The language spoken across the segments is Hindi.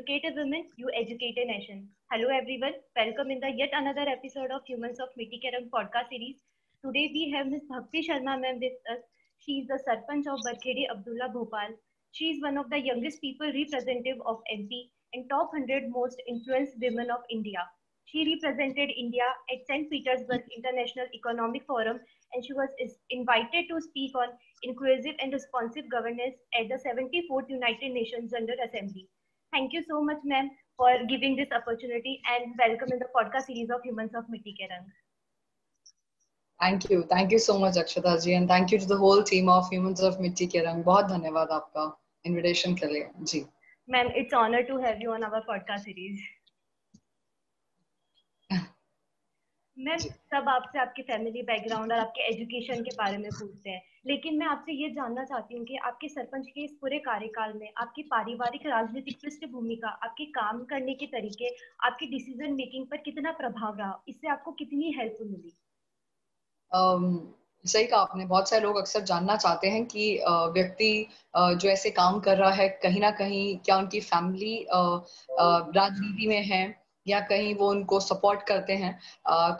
educate a woman, you educate a nation. Hello everyone, welcome in the yet another episode of Humans of Mitti Kerang podcast series. Today we have Ms. Bhakti Sharma ma'am with us. She is the Sarpanch of Barkhedi Abdullah Bhopal. She is one of the youngest people representative of MP and top 100 most influenced women of India. She represented India at St. Petersburg International Economic Forum and she was invited to speak on inclusive and responsive governance at the 74th United Nations General Assembly. Thank you so much, ma'am, for giving this opportunity and welcome in the podcast series of Humans of Mitti Kerang. Thank you so much, Akshata ji, and thank you to the whole team of Humans of Mitti Kerang. बहुत धन्यवाद आपका invitation के लिए जी. Ma'am, it's honor to have you on our podcast series. Ma'am सब आपसे आपके फैमिली बैकग्राउंड और आपके एजुकेशन के बारे में पूछते हैं, लेकिन मैं आपसे ये जानना चाहती हूँ कि आपके सरपंच के इस पूरे कार्यकाल में आपकी पारिवारिक राजनीतिक पृष्ठभूमि का, आपके काम करने के तरीके, आपकी डिसीजन मेकिंग पर कितना प्रभाव रहा, इससे आपको कितनी हेल्प मिली? सही कहा आपने. बहुत सारे लोग अक्सर जानना चाहते हैं कि व्यक्ति जो ऐसे काम कर रहा है कहीं ना कहीं क्या उनकी फैमिली राजनीति में है या कहीं वो उनको सपोर्ट करते हैं.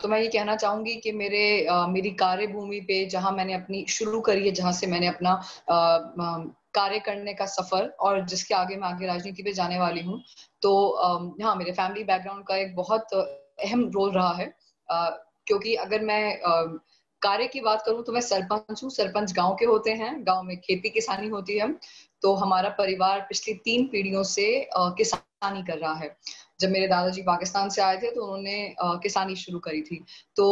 तो मैं ये कहना चाहूंगी कि मेरी कार्यभूमि पे जहां मैंने अपनी शुरू करी है, जहां से मैंने अपना कार्य करने का सफर और जिसके आगे मैं आगे राजनीति पे जाने वाली हूँ, तो हाँ, मेरे फैमिली बैकग्राउंड का एक बहुत अहम रोल रहा है. क्योंकि अगर मैं कार्य की बात करूं तो मैं सरपंच हूँ. सरपंच गांव के होते हैं, गांव में खेती किसानी होती है. तो हमारा परिवार पिछली 3 पीढ़ियों से किसानी कर रहा है. जब मेरे दादाजी पाकिस्तान से आए थे तो उन्होंने किसानी शुरू करी थी. तो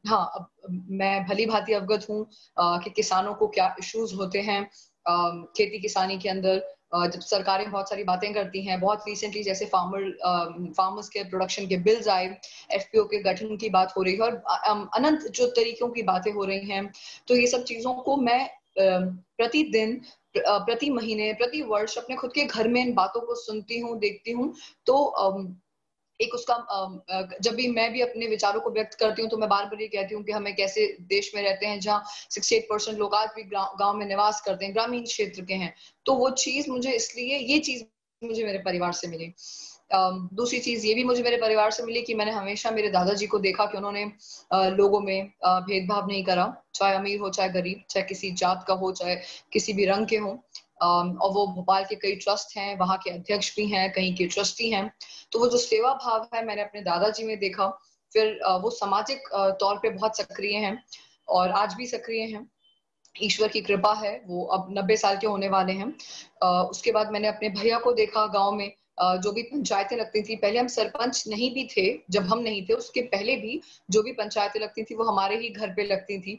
हाँ, अब मैं भली भांति अवगत हूँ कि किसानों को क्या इश्यूज होते हैं खेती किसानी के अंदर. जब सरकारें बहुत सारी बातें करती हैं, बहुत रिसेंटली जैसे फार्मर्स के प्रोडक्शन के बिल्स आए, एफपीओ के गठन की बात हो रही है और अनंत जो तरीकों की बातें हो रही हैं. तो ये सब चीजों को मैं प्रतिदिन, प्रति महीने, प्रति वर्ष अपने खुद के घर में इन बातों को सुनती हूँ, देखती हूँ. तो एक उसका जब भी मैं भी अपने विचारों को व्यक्त करती हूँ तो मैं बार बार ये कहती हूँ कि हम एक ऐसे देश में रहते हैं जहाँ 68% लोग आज भी गांव में निवास करते हैं, ग्रामीण क्षेत्र के हैं. तो वो चीज मुझे इसलिए, ये चीज मुझे मेरे परिवार से मिली. दूसरी चीज ये भी मुझे मेरे परिवार से मिली कि मैंने हमेशा मेरे दादाजी को देखा कि उन्होंने लोगों में भेदभाव नहीं करा, चाहे अमीर हो चाहे गरीब, चाहे किसी जात का हो चाहे किसी भी रंग के हो. और वो भोपाल के कई ट्रस्ट हैं, वहाँ के अध्यक्ष भी हैं, कहीं के ट्रस्टी हैं. तो वो जो सेवा भाव है मैंने अपने दादाजी में देखा. फिर वो सामाजिक तौर पे बहुत सक्रिय हैं और आज भी सक्रिय हैं. ईश्वर की कृपा है, वो अब 90 साल के होने वाले हैं. उसके बाद मैंने अपने भैया को देखा गांव में. जो भी पंचायतें लगती थी, पहले हम सरपंच नहीं भी थे, जब हम नहीं थे उसके पहले भी जो भी पंचायतें लगती थी वो हमारे ही घर पे लगती थी.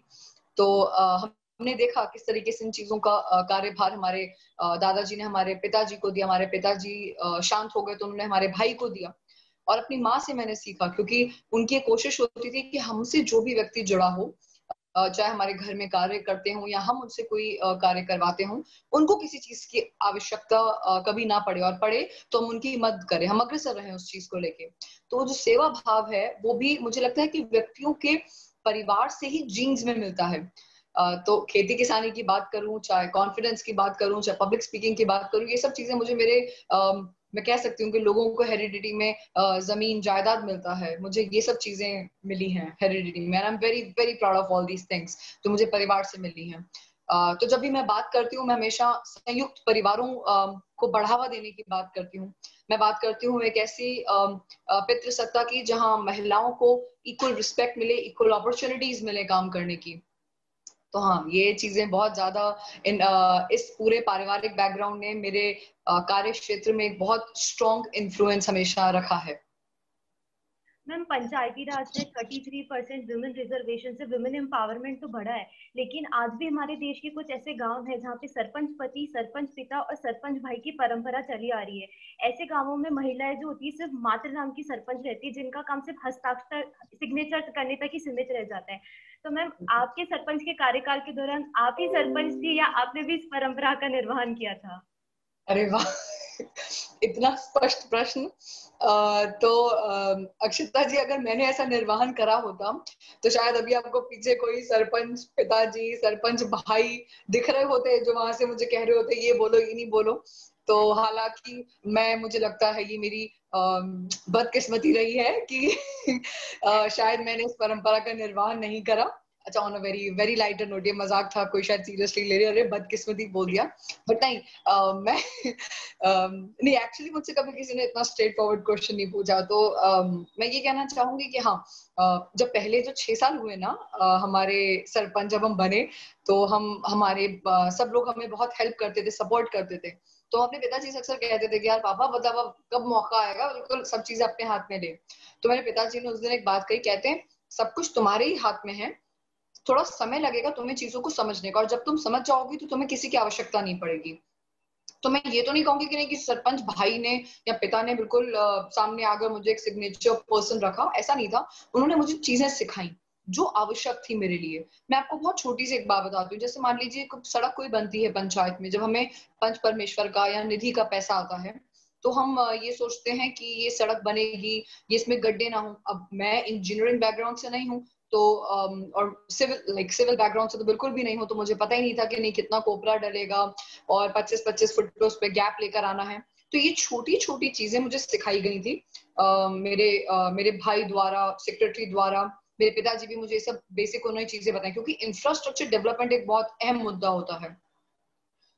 तो हमने देखा किस तरीके से इन चीजों का कार्यभार हमारे दादाजी ने हमारे पिताजी को दिया. हमारे पिताजी शांत हो गए तो उन्होंने हमारे भाई को दिया. और अपनी माँ से मैंने सीखा, क्योंकि उनकी कोशिश होती थी कि हमसे जो भी व्यक्ति जुड़ा हो, चाहे हमारे घर में कार्य करते हों या हम उनसे कोई कार्य करवाते हों, उनको किसी चीज की आवश्यकता कभी ना पड़े, और पड़े तो हम उनकी मदद करें, हम अग्रसर रहें उस चीज को लेके. तो जो सेवा भाव है वो भी मुझे लगता है कि व्यक्तियों के परिवार से ही जीन्स में मिलता है. तो खेती किसानी की बात करूं, चाहे कॉन्फिडेंस की बात करूं, चाहे पब्लिक स्पीकिंग की बात करूं, ये सब चीजें मुझे मेरे मैं कह सकती हूँ कि लोगों को हेरिडिटी में जमीन जायदाद मिलता है, मुझे ये सब चीजें मिली हैं हेरिडिटी में. I am very very proud of all these things जो मुझे परिवार से मिली हैं. तो जब भी मैं बात करती हूँ, मैं हमेशा संयुक्त परिवारों को बढ़ावा देने की बात करती हूँ. मैं बात करती हूँ एक ऐसी पितृसत्ता की जहाँ महिलाओं को इक्वल रिस्पेक्ट मिले, इक्वल अपॉर्चुनिटीज मिले काम करने की. तो हाँ, ये चीजें बहुत ज्यादा इस पूरे पारिवारिक बैकग्राउंड ने मेरे कार्य क्षेत्र में एक बहुत स्ट्रॉन्ग इन्फ्लुएंस हमेशा रखा है. मैम, पंचायती राज में 33% वुमेन रिजर्वेशन से वुमेन एम्पावरमेंट तो बढ़ा है, लेकिन आज भी हमारे देश के कुछ ऐसे गांव हैं जहाँ पे सरपंच पति, सरपंच पिता और सरपंच भाई की परंपरा चली आ रही है. ऐसे गांवों में महिलाएं जो होती है सिर्फ मात्र नाम की सरपंच रहती है, जिनका काम सिर्फ हस्ताक्षर, सिग्नेचर करने तक ही सीमित रह जाता है. तो मैम, आपके सरपंच के कार्यकाल के दौरान आप ही सरपंच थी या आपने भी इस परंपरा का निर्वहन किया था? अरे वाह, इतना स्पष्ट प्रश्न. तो अक्षता जी, अगर मैंने ऐसा निर्वहन करा होता तो शायद अभी आपको पीछे कोई सरपंच पिताजी, सरपंच भाई दिख रहे होते जो वहां से मुझे कह रहे होते ये बोलो ये नहीं बोलो. तो हालांकि मुझे लगता है ये मेरी बदकिस्मती रही है कि शायद मैंने इस परंपरा का निर्वाह नहीं करा। अच्छा, on a very very lighter note, ये मजाक था, कोई शायद सीरियसली ले रहे, अरे बदकिस्मती बोल दिया, बट नहीं, मैं नहीं, एक्चुअली मुझसे कभी किसी ने इतना स्ट्रेट फॉरवर्ड क्वेश्चन नहीं पूछा। तो मैं ये कहना चाहूंगी कि हाँ, जब पहले जो 6 साल हुए ना हमारे सरपंच जब हम बने, तो हमारे सब लोग हमें बहुत हेल्प करते थे, सपोर्ट करते थे। तो अपने पिताजी से अक्सर कहते थे कि यार पापा बताओ अब कब मौका आएगा, बिल्कुल सब चीजें अपने हाथ में ले। तो मेरे पिताजी ने उस दिन एक बात कही, कहते हैं सब कुछ तुम्हारे ही हाथ में है, थोड़ा समय लगेगा तुम्हें चीजों को समझने का, और जब तुम समझ जाओगी तो तुम्हें किसी की आवश्यकता नहीं पड़ेगी। तो मैं ये तो नहीं कहूंगी कि नहीं कि सरपंच भाई ने या पिता ने बिल्कुल सामने आकर मुझे एक सिग्नेचर पर्सन रखा, ऐसा नहीं था। उन्होंने मुझे चीजें सिखाई जो आवश्यक थी मेरे लिए। मैं आपको बहुत छोटी सी एक बात बताती हूँ, जैसे मान लीजिए सड़क कोई बनती है पंचायत में, जब हमें पंच परमेश्वर का या निधि का पैसा आता है, तो हम ये सोचते हैं कि ये सड़क बनेगी, ये इसमें गड्ढे ना हो। अब मैं इंजीनियरिंग बैकग्राउंड से नहीं हूँ, तो और सिविल बैकग्राउंड से तो बिल्कुल भी नहीं हो, तो मुझे पता ही नहीं था कि नहीं कितना कोपरा डलेगा और 25-25 फुट पे उस पे गैप लेकर आना है। तो ये छोटी छोटी चीजें मुझे सिखाई गई थी मेरे भाई द्वारा, सेक्रेटरी द्वारा। मेरे पिताजी भी मुझे सब बेसिक उन्होंने चीजें बताई, क्योंकि इंफ्रास्ट्रक्चर डेवलपमेंट एक बहुत अहम मुद्दा होता है।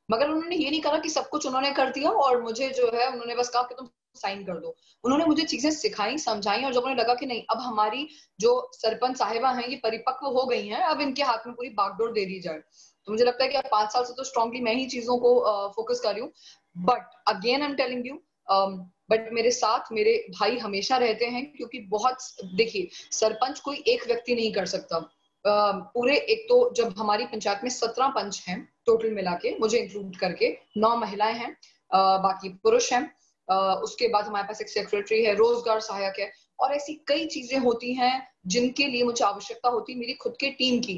मगर उन्होंने ये नहीं कहा कि सब कुछ उन्होंने कर दिया और मुझे जो है उन्होंने बस कहा कि तुम साइन कर दो। उन्होंने मुझे चीजें सिखाई, समझाई, और जब उन्हें लगा कि नहीं अब हमारी जो सरपंच साहिबा हैं ये परिपक्व हो गई हैं, अब इनके हाथ में पूरी बागडोर दे दी जाए, तो मुझे लगता है कि अब 5 साल से तो स्ट्रांगली मैं ही चीजों को फोकस कर रही हूँ। But again I am telling you, but मेरे साथ मेरे भाई हमेशा रहते हैं, क्योंकि बहुत, देखिए सरपंच कोई एक व्यक्ति नहीं कर सकता। पूरे, एक तो जब हमारी पंचायत में 17 पंच हैं टोटल मिला के, मुझे इंक्लूड करके 9 महिलाएं हैं, बाकी पुरुष हैं। उसके बाद हमारे पास एक सेक्रेटरी है, रोजगार सहायक है, और ऐसी कई चीजें होती हैं जिनके लिए मुझे आवश्यकता होती है मेरी खुद के टीम की।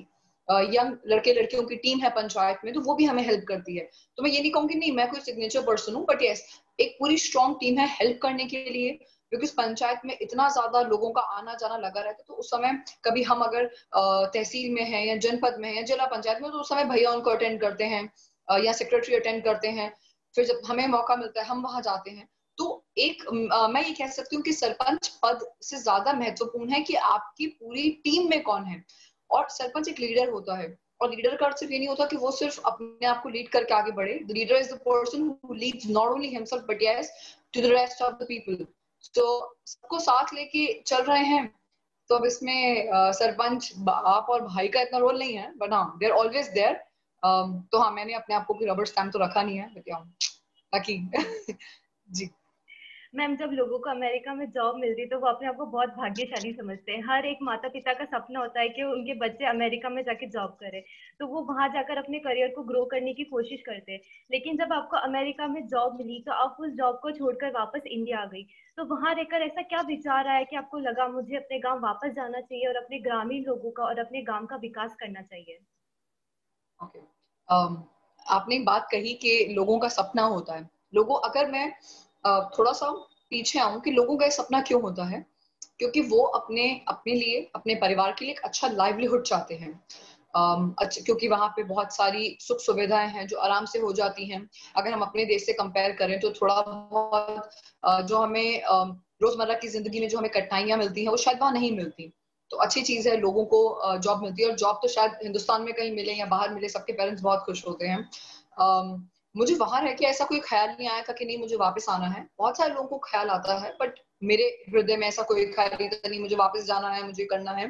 यंग लड़के लड़कियों की टीम है पंचायत में, तो वो भी हमें हेल्प करती है। तो मैं ये नहीं कहूंगी नहीं मैं कोई सिग्नेचर पर्सन हूँ, बट यस, एक पूरी स्ट्रॉन्ग टीम है हेल्प करने के लिए, क्योंकि इस पंचायत में इतना ज्यादा लोगों का आना जाना लगा रहता है। तो उस समय कभी हम अगर तहसील में है या जनपद में है, जिला पंचायत में, तो उस समय भैया उनको अटेंड करते हैं या सेक्रेटरी अटेंड करते हैं। फिर जब हमें मौका मिलता है हम वहां जाते हैं। तो एक मैं ये कह सकती हूँ कि सरपंच पद से ज्यादा महत्वपूर्ण है कि आपकी पूरी टीम में कौन है। और सरपंच एक लीडर होता है, और लीडर का अर्थ सिर्फ ये नहीं होता कि वो सिर्फ अपने आप को लीड करके आगे बढ़े। The leader is the person who leads not only himself but yes to the rest of the people. तो सबको साथ लेके चल रहे हैं। तो अब इसमें सरपंच बाप और भाई का इतना रोल नहीं है, बट हाँ दे आर ऑलवेज देयर। तो हाँ, मैंने अपने आप को कोई रबर स्टैम्प तो रखा नहीं है, बट बाकी जी। मैम, जब लोगों को अमेरिका में जॉब मिलती है तो वो अपने आप को बहुत भाग्यशाली समझते हैं। हर एक माता पिता का सपना होता है कि उनके बच्चे अमेरिका में जाके जॉब करें, तो वो वहां जाकर अपने करियर को ग्रो करने की कोशिश करते हैं। लेकिन जब आपको अमेरिका में जॉब मिली तो आप उस जॉब को छोड़कर वापस इंडिया आ गई। तो वहां रहकर ऐसा क्या विचार आया कि आपको लगा मुझे अपने गाँव वापस जाना चाहिए और अपने ग्रामीण लोगों का और अपने गाँव का विकास करना चाहिए? ओके, आपने एक बात कही कि लोगों का सपना होता है। लोगों, अगर मैं थोड़ा सा पीछे आऊं कि लोगों का ये सपना क्यों होता है, क्योंकि वो अपने अपने लिए, अपने परिवार के लिए एक अच्छा लाइवलीहुड चाहते हैं। अच्छा, क्योंकि वहां पे बहुत सारी सुख सुविधाएं हैं जो आराम से हो जाती हैं। अगर हम अपने देश से कंपेयर करें तो थोड़ा बहुत जो हमें रोजमर्रा की जिंदगी में जो हमें कठिनाइयां मिलती हैं वो शायद वहां नहीं मिलती। तो अच्छी चीज है, लोगों को जॉब मिलती है, और जॉब तो शायद हिंदुस्तान में कहीं मिले या बाहर मिले, सबके पेरेंट्स बहुत खुश होते हैं। मुझे वहां रह के ऐसा कोई ख्याल नहीं आया था कि नहीं मुझे वापस आना है। बहुत सारे लोगों को ख्याल आता है, बट मेरे हृदय में ऐसा कोई ख्याल नहीं था नहीं मुझे वापस जाना है, मुझे करना है।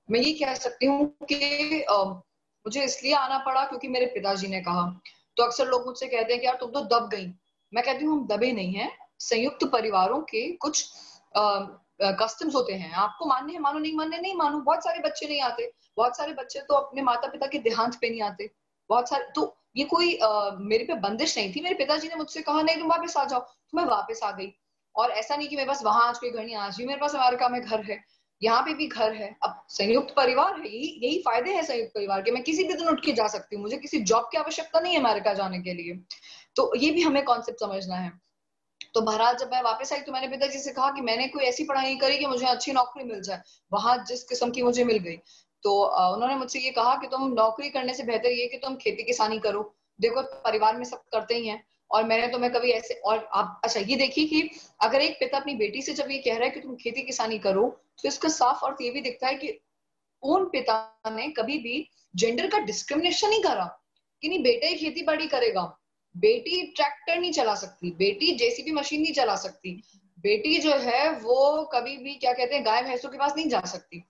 मैं ये कह सकती हूँ कि मुझे इसलिए आना पड़ा क्योंकि मेरे पिताजी ने कहा। तो अक्सर लोग मुझसे कहते हैं कि यार तुम तो दब गई। मैं कहती हूँ हम दबे नहीं हैं। संयुक्त परिवारों के कुछ कस्टम्स होते हैं, आपको मानने हैं मानो, नहीं मानने नहीं मानो। बहुत सारे बच्चे नहीं आते, बहुत सारे बच्चे तो अपने माता पिता के देहांत पे नहीं आते, बहुत सारे। तो ये कोई मेरे पे बंदिश नहीं थी। मेरे पिताजी ने मुझसे कहा नहीं तुम वापस आ जाओ, तो मैं वापस आ गई। और ऐसा नहीं कि मेरे पास वहां आज कोई घर नहीं, आज भी मेरे पास अमेरिका में घर है, यहाँ पे भी घर है। अब संयुक्त परिवार है, यही यही फायदे हैं संयुक्त परिवार के। मैं किसी भी दिन उठ के जा सकती हूँ, मुझे किसी जॉब की आवश्यकता नहीं है अमेरिका जाने के लिए। तो ये भी हमें कॉन्सेप्ट समझना है। तो बहरहाल जब मैं वापस आई तो मैंने पिताजी से कहा कि मैंने कोई ऐसी पढ़ाई नहीं करी कि मुझे अच्छी नौकरी मिल जाए, वहां जिस किस्म की मुझे मिल गई। तो उन्होंने मुझसे ये कहा कि तुम नौकरी करने से बेहतर ये कि तुम खेती किसानी करो। देखो परिवार में सब करते ही हैं, और मैं कभी ऐसे, और आप अच्छा ये देखिए कि अगर एक पिता अपनी बेटी से जब ये कह रहा है कि तुम खेती किसानी करो, तो इसका साफ अर्थ ये भी दिखता है कि उन पिता ने कभी भी जेंडर का डिस्क्रिमिनेशन नहीं करा कि नहीं बेटा ही खेती बाड़ी करेगा, बेटी ट्रैक्टर नहीं चला सकती, बेटी जेसीबी मशीन नहीं चला सकती, बेटी जो है वो कभी भी क्या कहते हैं गाय भैंसों के पास नहीं जा सकती,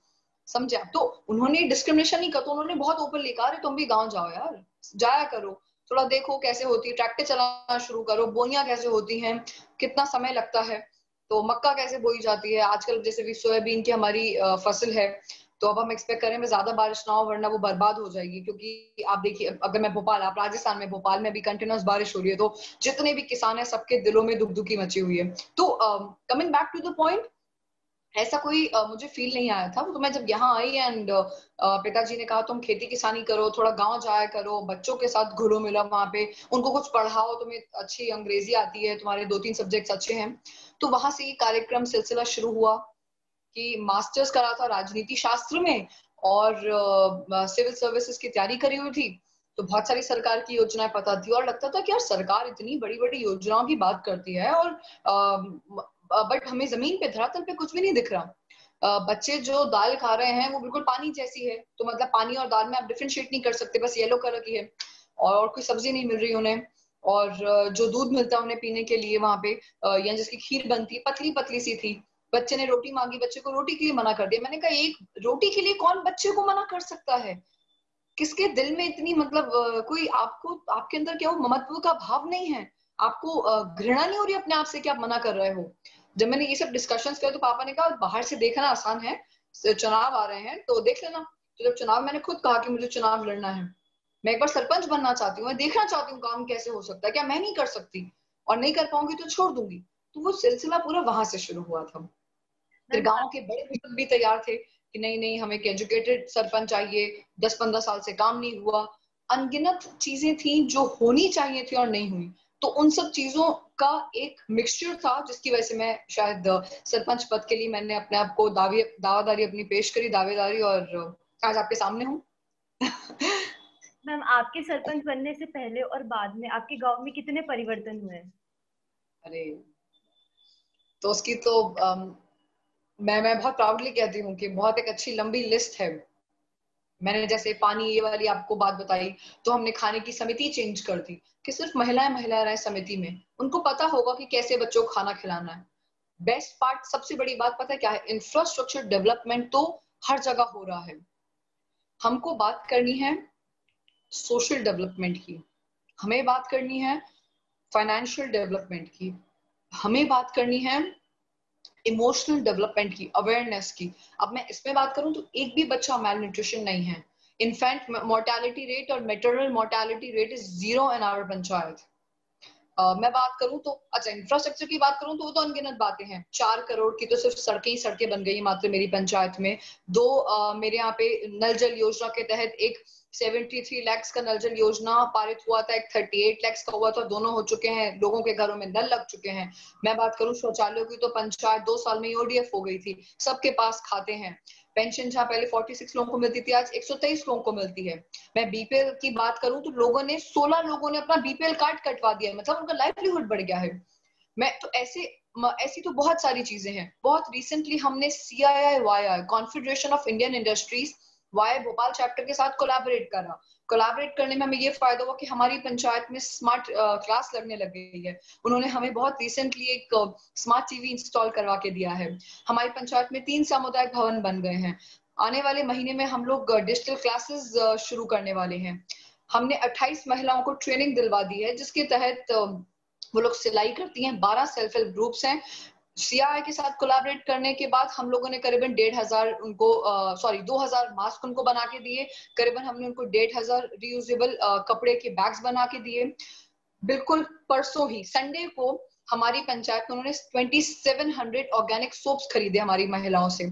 समझे आप? तो उन्होंने डिस्क्रिमिनेशन नहीं करा, तो उन्होंने बहुत ओपनली कहा, अरे तुम भी गांव जाओ यार, जाया करो, थोड़ा देखो कैसे होती है, ट्रैक्टर चलाना शुरू करो, बोइयां कैसे होती हैं, कितना समय लगता है, तो मक्का कैसे बोई जाती है, आजकल जैसे भी सोयाबीन की हमारी फसल है, तो अब हम एक्सपेक्ट करें ज्यादा बारिश ना हो वरना वो बर्बाद हो जाएगी, क्योंकि आप देखिए अगर मैं भोपाल, आप राजस्थान में, भोपाल में भी कंटिन्यूस बारिश हो रही है, तो जितने भी किसान हैं सबके दिलों में दुखदुखी मची हुई है। तो coming back to the point, ऐसा कोई मुझे फील नहीं आया था। तो मैं जब यहाँ आई एंड पिताजी ने कहा तुम खेती किसानी करो, थोड़ा गांव जाया करो, बच्चों के साथ घुलो मिलो वहां पे, उनको कुछ पढ़ाओ, तुम्हें अच्छी अंग्रेजी आती है, तुम्हारे 2-3 सब्जेक्ट्स अच्छे हैं, तो वहां से ये कार्यक्रम सिलसिला शुरू हुआ कि मास्टर्स करा था राजनीति शास्त्र में और सिविल सर्विसेज की तैयारी करी हुई थी, तो बहुत सारी सरकार की योजनाएं पता थी और लगता था कि यार सरकार इतनी बड़ी बड़ी योजनाओं की बात करती है और बट हमें जमीन पे धरातल पे कुछ भी नहीं दिख रहा। बच्चे जो दाल खा रहे हैं वो बिल्कुल पानी जैसी है, तो मतलब पानी और दाल में आप डिफरेंशिएट नहीं कर सकते, बस येलो कलर की है और कोई सब्जी नहीं मिल रही उन्हें, और जो दूध मिलता है उन्हें पीने के लिए वहां पे या जिसकी खीर बनती है पतली पतली सी थी, बच्चे ने रोटी मांगी, बच्चे को रोटी के लिए मना कर दिया। मैंने कहा एक रोटी के लिए कौन बच्चे को मना कर सकता है? किसके दिल में इतनी मतलब कोई आपको, आपके अंदर क्या वो ममत्व का भाव नहीं है? आपको घृणा नहीं हो रही अपने आप से कि आप मना कर रहे हो? जब मैंने ये सब डिस्कशंस किया तो पापा ने कहा बाहर से देखना आसान है, चुनाव आ रहे हैं तो देख लेना। तो जब चुनाव, मैंने खुद कहा कि मुझे चुनाव लड़ना है, मैं एक बार सरपंच बनना चाहती हूँ, मैं देखना चाहती हूँ काम कैसे हो सकता है, क्या मैं नहीं कर सकती, और नहीं कर पाऊंगी तो छोड़ दूंगी। तो वो सिलसिला पूरा वहां से शुरू हुआ था। फिर मैम गांव के बड़े बुजुर्ग भी तैयार थे कि नहीं नहीं हमें एक एजुकेटेड सरपंच चाहिए, 10-15 साल से काम नहीं हुआ, अनगिनत चीजें थी जो होनी चाहिए थी और नहीं हुई, तो उन सब चीजों का एक मिक्सचर था जिसकी वजह से मैं शायद सरपंच पद के लिए मैंने अपने आप को दावादारी अपनी पेश करी, दावेदारी, और आज आपके सामने हूँ। मैम आपके सरपंच बनने से पहले और बाद में आपके गांव में कितने परिवर्तन हुए हैं? अरे तो उसकी तो मैं बहुत प्राउडली कहती हूँ कि बहुत एक अच्छी लंबी लिस्ट है। मैंने जैसे पानी ये वाली आपको बात बताई, तो हमने खाने की समिति चेंज कर दी कि सिर्फ महिलाएं महिला रहे समिति में, उनको पता होगा कि कैसे बच्चों को खाना खिलाना है। बेस्ट पार्ट, सबसे बड़ी बात पता है क्या है? इंफ्रास्ट्रक्चर डेवलपमेंट तो हर जगह हो रहा है, हमको बात करनी है सोशल डेवलपमेंट की, हमें बात करनी है फाइनेंशियल डेवलपमेंट की, हमें बात करनी है इमोशनल डेवलपमेंट की, अवेयरनेस की। अब मैं इसमें बात करूं तो एक भी बच्चा मेल न्यूट्रिशन नहीं है। इनफैक्ट मोर्टेलिटी रेट और maternal mortality rate is 0 in our panchayat. मैं बात करूं तो अच्छा इंफ्रास्ट्रक्चर की बात करूं तो वो तो अनगिनत बातें हैं, 4 करोड़ की तो सिर्फ सड़कें ही सड़कें बन गई मात्र मेरी पंचायत में। दो मेरे यहाँ पे नल जल योजना के तहत एक 73 lakhs का नल जल योजना पारित हुआ था, एक 38 lakhs का हुआ था, दोनों हो चुके हैं, लोगों के घरों में नल लग चुके हैं। मैं बात करूं शौचालयों की तो पंचायत 2 साल में ओडीएफ हो गई थी, सबके पास खाते हैं। पेंशन जहाँ पहले 46 लोगों को मिलती थी आज 123 लोगों को मिलती है। मैं बीपीएल की बात करूं तो लोगों ने 16 लोगों ने अपना बीपीएल कार्ड कटवा दिया है, मतलब उनका लाइवलीहुड बढ़ गया है। मैं तो ऐसी तो बहुत सारी चीजें हैं। बहुत रिसेंटली हमने CII confederation of Indian industries Y Bhopal chapter के साथ कोलैबोरेट करा। कोलैबोरेट करने में हमें ये फायदा हुआ कि हमारी पंचायत में स्मार्ट क्लास लगने लग गई है। उन्होंने हमें बहुत रिसेंटली एक स्मार्ट टीवी इंस्टॉल करवा के दिया है। हमारी पंचायत में 3 सामुदायिक भवन बन गए हैं। आने वाले महीने में हम लोग डिजिटल क्लासेस शुरू करने वाले हैं। हमने 28 महिलाओं को ट्रेनिंग दिलवा दी है जिसके तहत वो लोग सिलाई करती हैं। 12 सेल्फ हेल्प ग्रुप्स हैं। CII के साथ कोलैबोरेट करने के बाद हम लोगों ने करीबन 1,500 उनको 2,000 मास्क उनको बना के दिए। करीबन हमने उनको 1,500 रीयूजेबल कपड़े के बैग्स बना के दिए। बिल्कुल परसों ही संडे को हमारी पंचायत में उन्होंने 2700 ऑर्गेनिक सोप्स खरीदे हमारी महिलाओं से।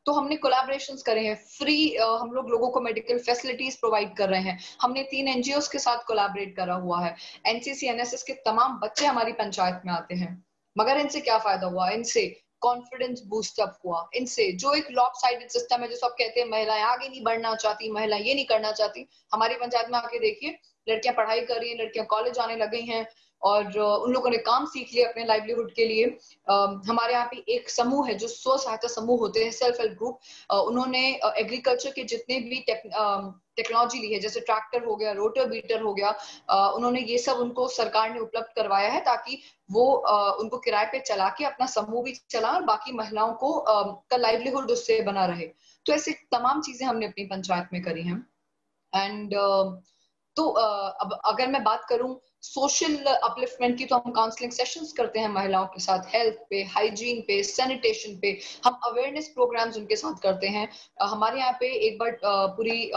तो हमने कोलैबोरेशंस करे हैं, फ्री हम लोग लोगों को मेडिकल फैसिलिटीज प्रोवाइड कर रहे हैं। हमने 3 NGOs के साथ कोलैबोरेट करा हुआ है। NCC NSS के तमाम बच्चे हमारी पंचायत में आते हैं। मगर इनसे क्या फायदा हुआ? इनसे कॉन्फिडेंस बूस्ट अप हुआ। इनसे जो एक लॉप साइडेड सिस्टम है, जो सब कहते हैं महिलाएं आगे नहीं बढ़ना चाहती, महिला ये नहीं करना चाहती, हमारी पंचायत में आके देखिए, लड़कियां पढ़ाई कर रही हैं, लड़कियां कॉलेज आने लग गई हैं और उन लोगों ने काम सीख लिया अपने लाइवलीहुड के लिए। हमारे यहाँ पे एक समूह है जो स्व सहायता समूह होते हैं, सेल्फ हेल्प ग्रुप। उन्होंने एग्रीकल्चर के जितने भी टेक्नोलॉजी ली है, जैसे ट्रैक्टर हो गया, रोटर बीटर हो गया, उन्होंने ये सब उनको सरकार ने उपलब्ध करवाया है ताकि वो उनको किराए पे चला के अपना समूह भी चला और बाकी महिलाओं को का लाइवलीहुड उससे बना रहे। तो ऐसे तमाम चीजें हमने अपनी पंचायत में करी हैं। एंड तो अब अगर मैं बात करूं सोशल अपलिफ्टमेंट की, तो हम काउंसलिंग सेशंस करते हैं महिलाओं के साथ, हेल्थ पे, हाइजीन पे, सैनिटेशन पे। हम अवेयरनेस प्रोग्राम्स उनके साथ करते हैं। हमारे यहाँ पे एक बार पूरी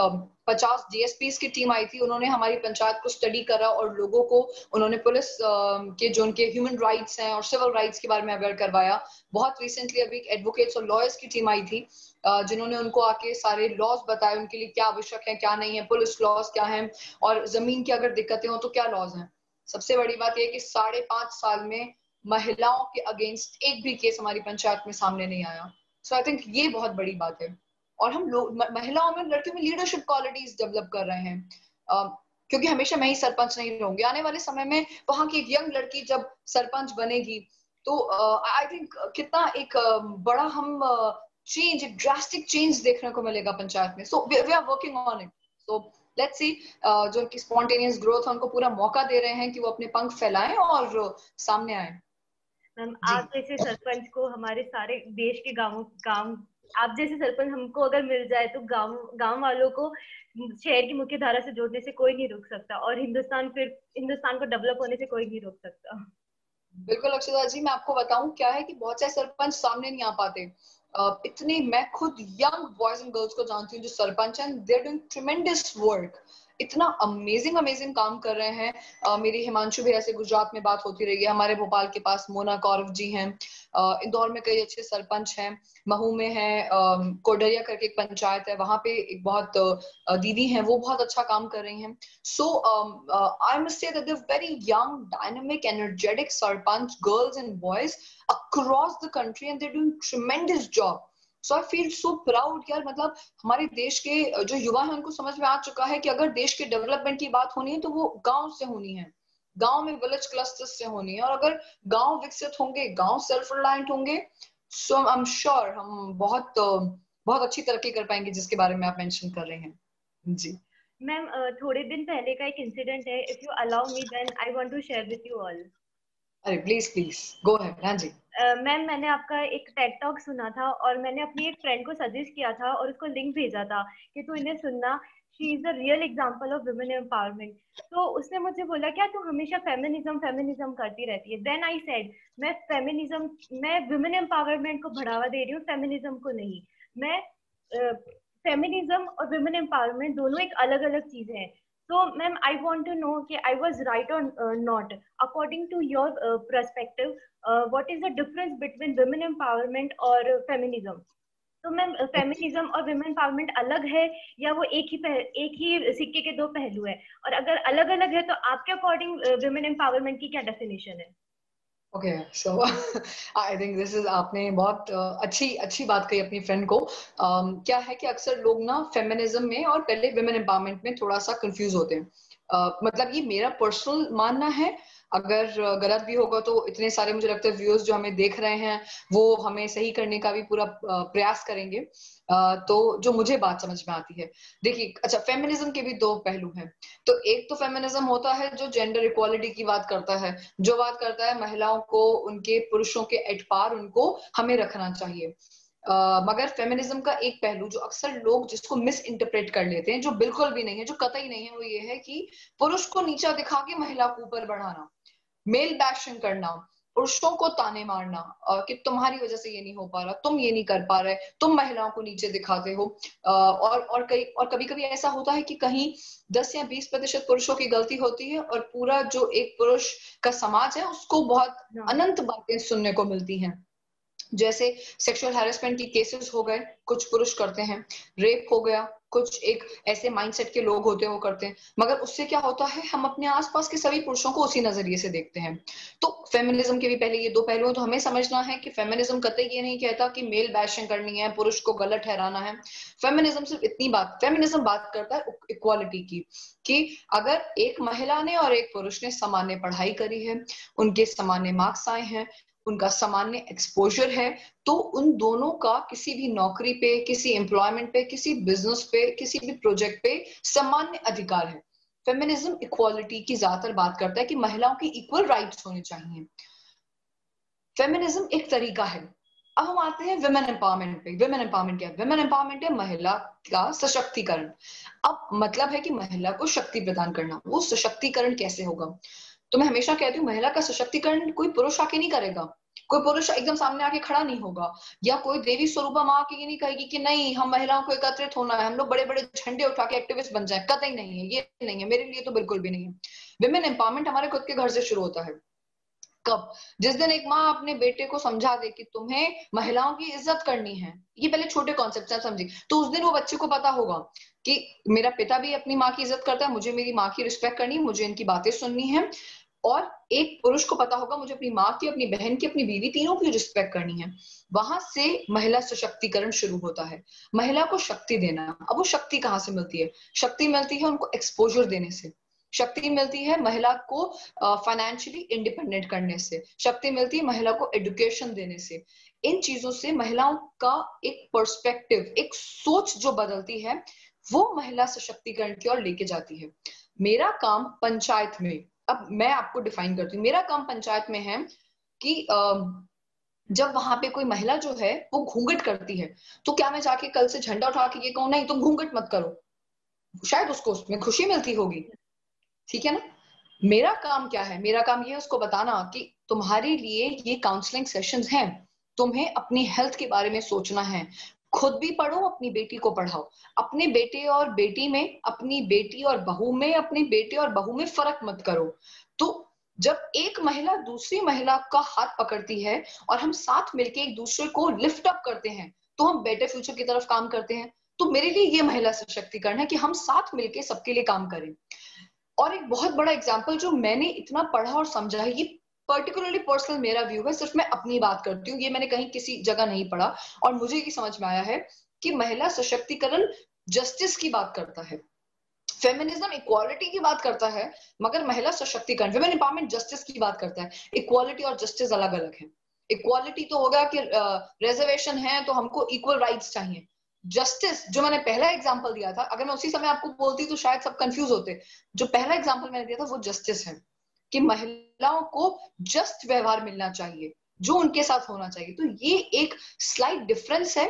50 डीएसपीज की टीम आई थी। उन्होंने हमारी पंचायत को स्टडी करा और लोगों को उन्होंने पुलिस के जो उनके ह्यूमन राइट्स हैं और सिविल राइट्स के बारे में अवेयर करवाया। बहुत रिसेंटली अभी एडवोकेट्स और लॉयर्स की टीम आई थी जिन्होंने उनको आके सारे लॉज बताए, उनके लिए क्या आवश्यक है क्या नहीं है, पुलिस लॉज क्या है, और जमीन की अगर दिक्कतें हो तो क्या लॉज हैं। सबसे बड़ी बात यह है कि 5.5 साल में महिलाओं के अगेंस्ट एक भी केस हमारी पंचायत में सामने नहीं आया। सो आई थिंक ये बहुत बड़ी बात है। और हम लोग महिलाओं में, लड़कियों में लीडरशिप क्वालिटीज डेवलप कर रहे हैं, क्योंकि हमेशा मैं ही सरपंच नहीं रहूंगी। आने वाले समय में वहां की एक यंग लड़की जब सरपंच बनेगी तो आई थिंक कितना एक बड़ा हम चेंज, एक ड्रास्टिक चेंज देखने को मिलेगा पंचायत में। So we are working on it. So let's see, जो उनकी स्पॉन्टेनियस ग्रोथ है उनको पूरा मौका दे रहे हैं कि वो अपने पंख फैलाएं और सामने आए। मैम, आप जैसे सरपंच को हमारे सारे देश के गांव आप जैसे सरपंच हमको अगर मिल जाए तो गांव गांव वालों को शहर की मुख्य धारा से जोड़ने से कोई नहीं रोक सकता, और हिंदुस्तान को डेवलप होने से कोई नहीं रोक सकता। बिल्कुल अक्षता जी, मैं आपको बताऊं क्या है कि बहुत से सरपंच सामने नहीं आ पाते। इतने, मैं खुद यंग बॉयज एंड गर्ल्स को जानती हूँ जो सरपंच हैं, they are doing tremendous work, इतना अमेजिंग काम कर रहे हैं। मेरी हिमांशु भैया से गुजरात में बात होती रही है, हमारे भोपाल के पास मोना कौरव जी हैं, इंदौर में कई अच्छे सरपंच हैं, महू में है कोडरिया करके एक पंचायत है, वहां पे एक बहुत दीदी हैं, वो बहुत अच्छा काम कर रही हैं। So I must say that they're very young, dynamic, energetic sarpanch girls and boys across the country, and they're doing tremendous job. So I feel so proud यार। मतलब हमारे देश के जो युवा हैं उनको समझ में आ चुका है कि अगर देश के डेवलपमेंट की बात होनी है तो वो गांव से होनी है, गांव में विलेज क्लस्टर्स से होनी है। और अगर गांव विकसित होंगे, गांव सेल्फ रिलायंट होंगे, सो आई एम श्योर हम बहुत अच्छी तरक्की कर पाएंगे, जिसके बारे में आप मेंशन कर रहे हैं। जी मैम, थोड़े दिन पहले का एक इंसिडेंट है, if you allow me then I want to share with you all. अरे प्लीज प्लीज गो अहेड। हाँ जी। मैम, मैंने आपका एक टेड टॉक सुना था और मैंने अपनी एक फ्रेंड को सजेस्ट किया था और उसको लिंक भेजा था कि तू इन्हें सुनना, she is the real example of women empowerment. तो उसने मुझे बोला क्या तू हमेशा फेमिनिज्म फेमिनिज्म करती रहती है। देन आई सेड मैं वुमेन एम्पावरमेंट को बढ़ावा दे रही हूँ, फेमिनिज्म को नहीं। मैं फेमिनिज्म और वुमेन एम्पावरमेंट दोनों एक अलग अलग चीजें हैं। So, ma'am, I want to know कि I was right or not. According to your perspective, what is the difference between women empowerment और feminism? तो मैम, फेमिनिज्म और women empowerment अलग है या वो एक ही सिक्के के दो पहलू है? और अगर अलग अलग है तो आपके अकॉर्डिंग women empowerment की क्या डेफिनेशन है? Okay, so I think this is, आपने बहुत अच्छी बात कही अपनी फ्रेंड को। क्या है कि अक्सर लोग ना फेमिनिज्म में और पहले विमेन एम्पावरमेंट में थोड़ा सा कंफ्यूज होते हैं। मतलब ये मेरा पर्सनल मानना है, अगर गलत भी होगा तो इतने सारे मुझे लगता है व्यूअर्स जो हमें देख रहे हैं वो हमें सही करने का भी पूरा प्रयास करेंगे। तो जो मुझे बात समझ में आती है, देखिए, अच्छा, फेमिनिज्म के भी दो पहलू हैं। तो एक तो फेमिनिज्म होता है जो जेंडर इक्वालिटी की बात करता है, जो बात करता है महिलाओं को उनके पुरुषों के एट पार उनको हमें रखना चाहिए। मगर फेमिनिज्म का एक पहलू जो अक्सर लोग जिसको मिस इंटरप्रेट कर लेते हैं, जो बिल्कुल भी नहीं है, जो कतई नहीं है, वो ये है कि पुरुष को नीचा दिखा के महिला को ऊपर बढ़ाना, मेल बैशिंग करना, पुरुषों को ताने मारना कि तुम्हारी वजह से ये नहीं हो पा रहा, तुम ये नहीं कर पा रहे, तुम महिलाओं को नीचे दिखाते हो। और कभी कभी ऐसा होता है कि कहीं 10 या 20% पुरुषों की गलती होती है और पूरा जो एक पुरुष का समाज है उसको बहुत अनंत बातें सुनने को मिलती हैं। जैसे सेक्सुअल हैरेसमेंट की केसेस हो गए, कुछ पुरुष करते हैं, रेप हो गया, कुछ एक ऐसे माइंडसेट के लोग होते हैं वो करते हैं, मगर उससे क्या होता है, हम अपने आसपास के सभी पुरुषों को उसी नजरिए से देखते हैं। तो फेमिनिज्म के भी पहले ये दो पहलू हैं, तो हमें समझना है कि फेमिनिज्म कतई ये नहीं कहता कि मेल बैशिंग करनी है, पुरुष को गलत ठहराना है। फेमिनिज्म सिर्फ इतनी बात, फेमिनिज्म बात करता है इक्वालिटी की, कि अगर एक महिला ने और एक पुरुष ने सामान्य पढ़ाई करी है, उनके सामान्य मार्क्स आए हैं, उनका सामान्य एक्सपोजर है, तो उन दोनों का किसी भी नौकरी पे, किसी एम्प्लॉयमेंट पे, किसी बिजनेस पे, किसी भी प्रोजेक्ट पे सामान्य अधिकार है। फेमिनिज्म इक्वालिटी की ज्यादातर बात करता है कि महिलाओं की इक्वल राइट्स होने चाहिए। फेमिनिज्म एक तरीका है। अब हम आते हैं विमेन एम्पावरमेंट पे। विमेन एम्पावरमेंट क्या है? विमेन एम्पावरमेंट है महिला का सशक्तिकरण। अब मतलब है कि महिला को शक्ति प्रदान करना। वो सशक्तिकरण कैसे होगा? तो मैं हमेशा कहती हूँ, महिला का सशक्तिकरण कोई पुरुष आके नहीं करेगा, कोई पुरुष एकदम सामने आके खड़ा नहीं होगा, या कोई देवी स्वरूपा माँ आके ये नहीं कहेगी कि नहीं हम महिलाओं को एकत्रित होना है, हम लोग बड़े बड़े झंडे उठा के एक्टिविस्ट बन जाए। कतई नहीं है, ये नहीं है, मेरे लिए तो बिल्कुल भी नहीं है। विमेन एम्पावरमेंट हमारे खुद के घर से शुरू होता है। कब? जिस दिन एक माँ अपने बेटे को समझा दे कि तुम्हें महिलाओं की इज्जत करनी है, ये पहले छोटे कॉन्सेप्ट है समझी, तो उस दिन वो बच्चे को पता होगा कि मेरा पिता भी अपनी माँ की इज्जत करता है, मुझे मेरी माँ की रिस्पेक्ट करनी है, मुझे इनकी बातें सुननी है। और एक पुरुष को पता होगा मुझे अपनी माँ की, अपनी बहन की, अपनी बीवी, तीनों की रिस्पेक्ट करनी है। वहां से महिला सशक्तिकरण शुरू होता है, महिला को शक्ति देना। अब वो शक्ति कहाँ से मिलती है? शक्ति मिलती है उनको एक्सपोजर देने से, शक्ति मिलती है महिला को फाइनेंशियली इंडिपेंडेंट करने से, शक्ति मिलती है महिला को एजुकेशन देने से। इन चीजों से महिलाओं का एक पर्सपेक्टिव, एक सोच जो बदलती है, वो महिला सशक्तिकरण की ओर लेके जाती है। मेरा काम पंचायत में, अब मैं आपको डिफाइन करती हूँ, मेरा काम पंचायत में है कि जब वहां पे कोई महिला जो है वो घूंघट करती है, तो क्या मैं जाके कल से झंडा उठा के ये कहूँ नहीं तुम घूंघट मत करो? शायद उसको उसमें खुशी मिलती होगी, ठीक है ना? मेरा काम क्या है? मेरा काम ये है उसको बताना कि तुम्हारे लिए ये काउंसलिंग सेशंस हैं, तुम्हें अपनी हेल्थ के बारे में सोचना है, खुद भी पढ़ो, अपनी बेटी को पढ़ाओ। अपने बेटे और बेटी में, अपनी बेटी और बहू में, अपने बेटे और बहू में फर्क मत करो। तो जब एक महिला दूसरी महिला का हाथ पकड़ती है और हम साथ मिलके एक दूसरे को लिफ्ट अप करते हैं, तो हम बेटर फ्यूचर की तरफ काम करते हैं। तो मेरे लिए ये महिला सशक्तिकरण है कि हम साथ मिलके सबके लिए काम करें। और एक बहुत बड़ा एग्जाम्पल जो मैंने इतना पढ़ा और समझा है, ये पर्टिकुलरली पर्सनल मेरा व्यू है, सिर्फ मैं अपनी बात करती हूँ, ये मैंने कहीं किसी जगह नहीं पढ़ा, और मुझे ये समझ में आया है कि महिला सशक्तिकरण जस्टिस की बात करता है। फेमिनिज्म इक्वालिटी की बात करता है, मगर महिला सशक्तिकरण, विमेन एम्पावरमेंट जस्टिस की बात करता है। इक्वालिटी और जस्टिस अलग अलग है। इक्वालिटी तो होगा कि रिजर्वेशन है तो हमको इक्वल राइट्स चाहिए। जस्टिस, जो मैंने पहला एग्जांपल दिया था, अगर मैं उसी समय आपको बोलती तो शायद सब कंफ्यूज होते। जो पहला एग्जांपल मैंने दिया था वो जस्टिस है, कि महिलाओं को जस्ट व्यवहार मिलना चाहिए, जो उनके साथ होना चाहिए। तो ये एक स्लाइट डिफरेंस है।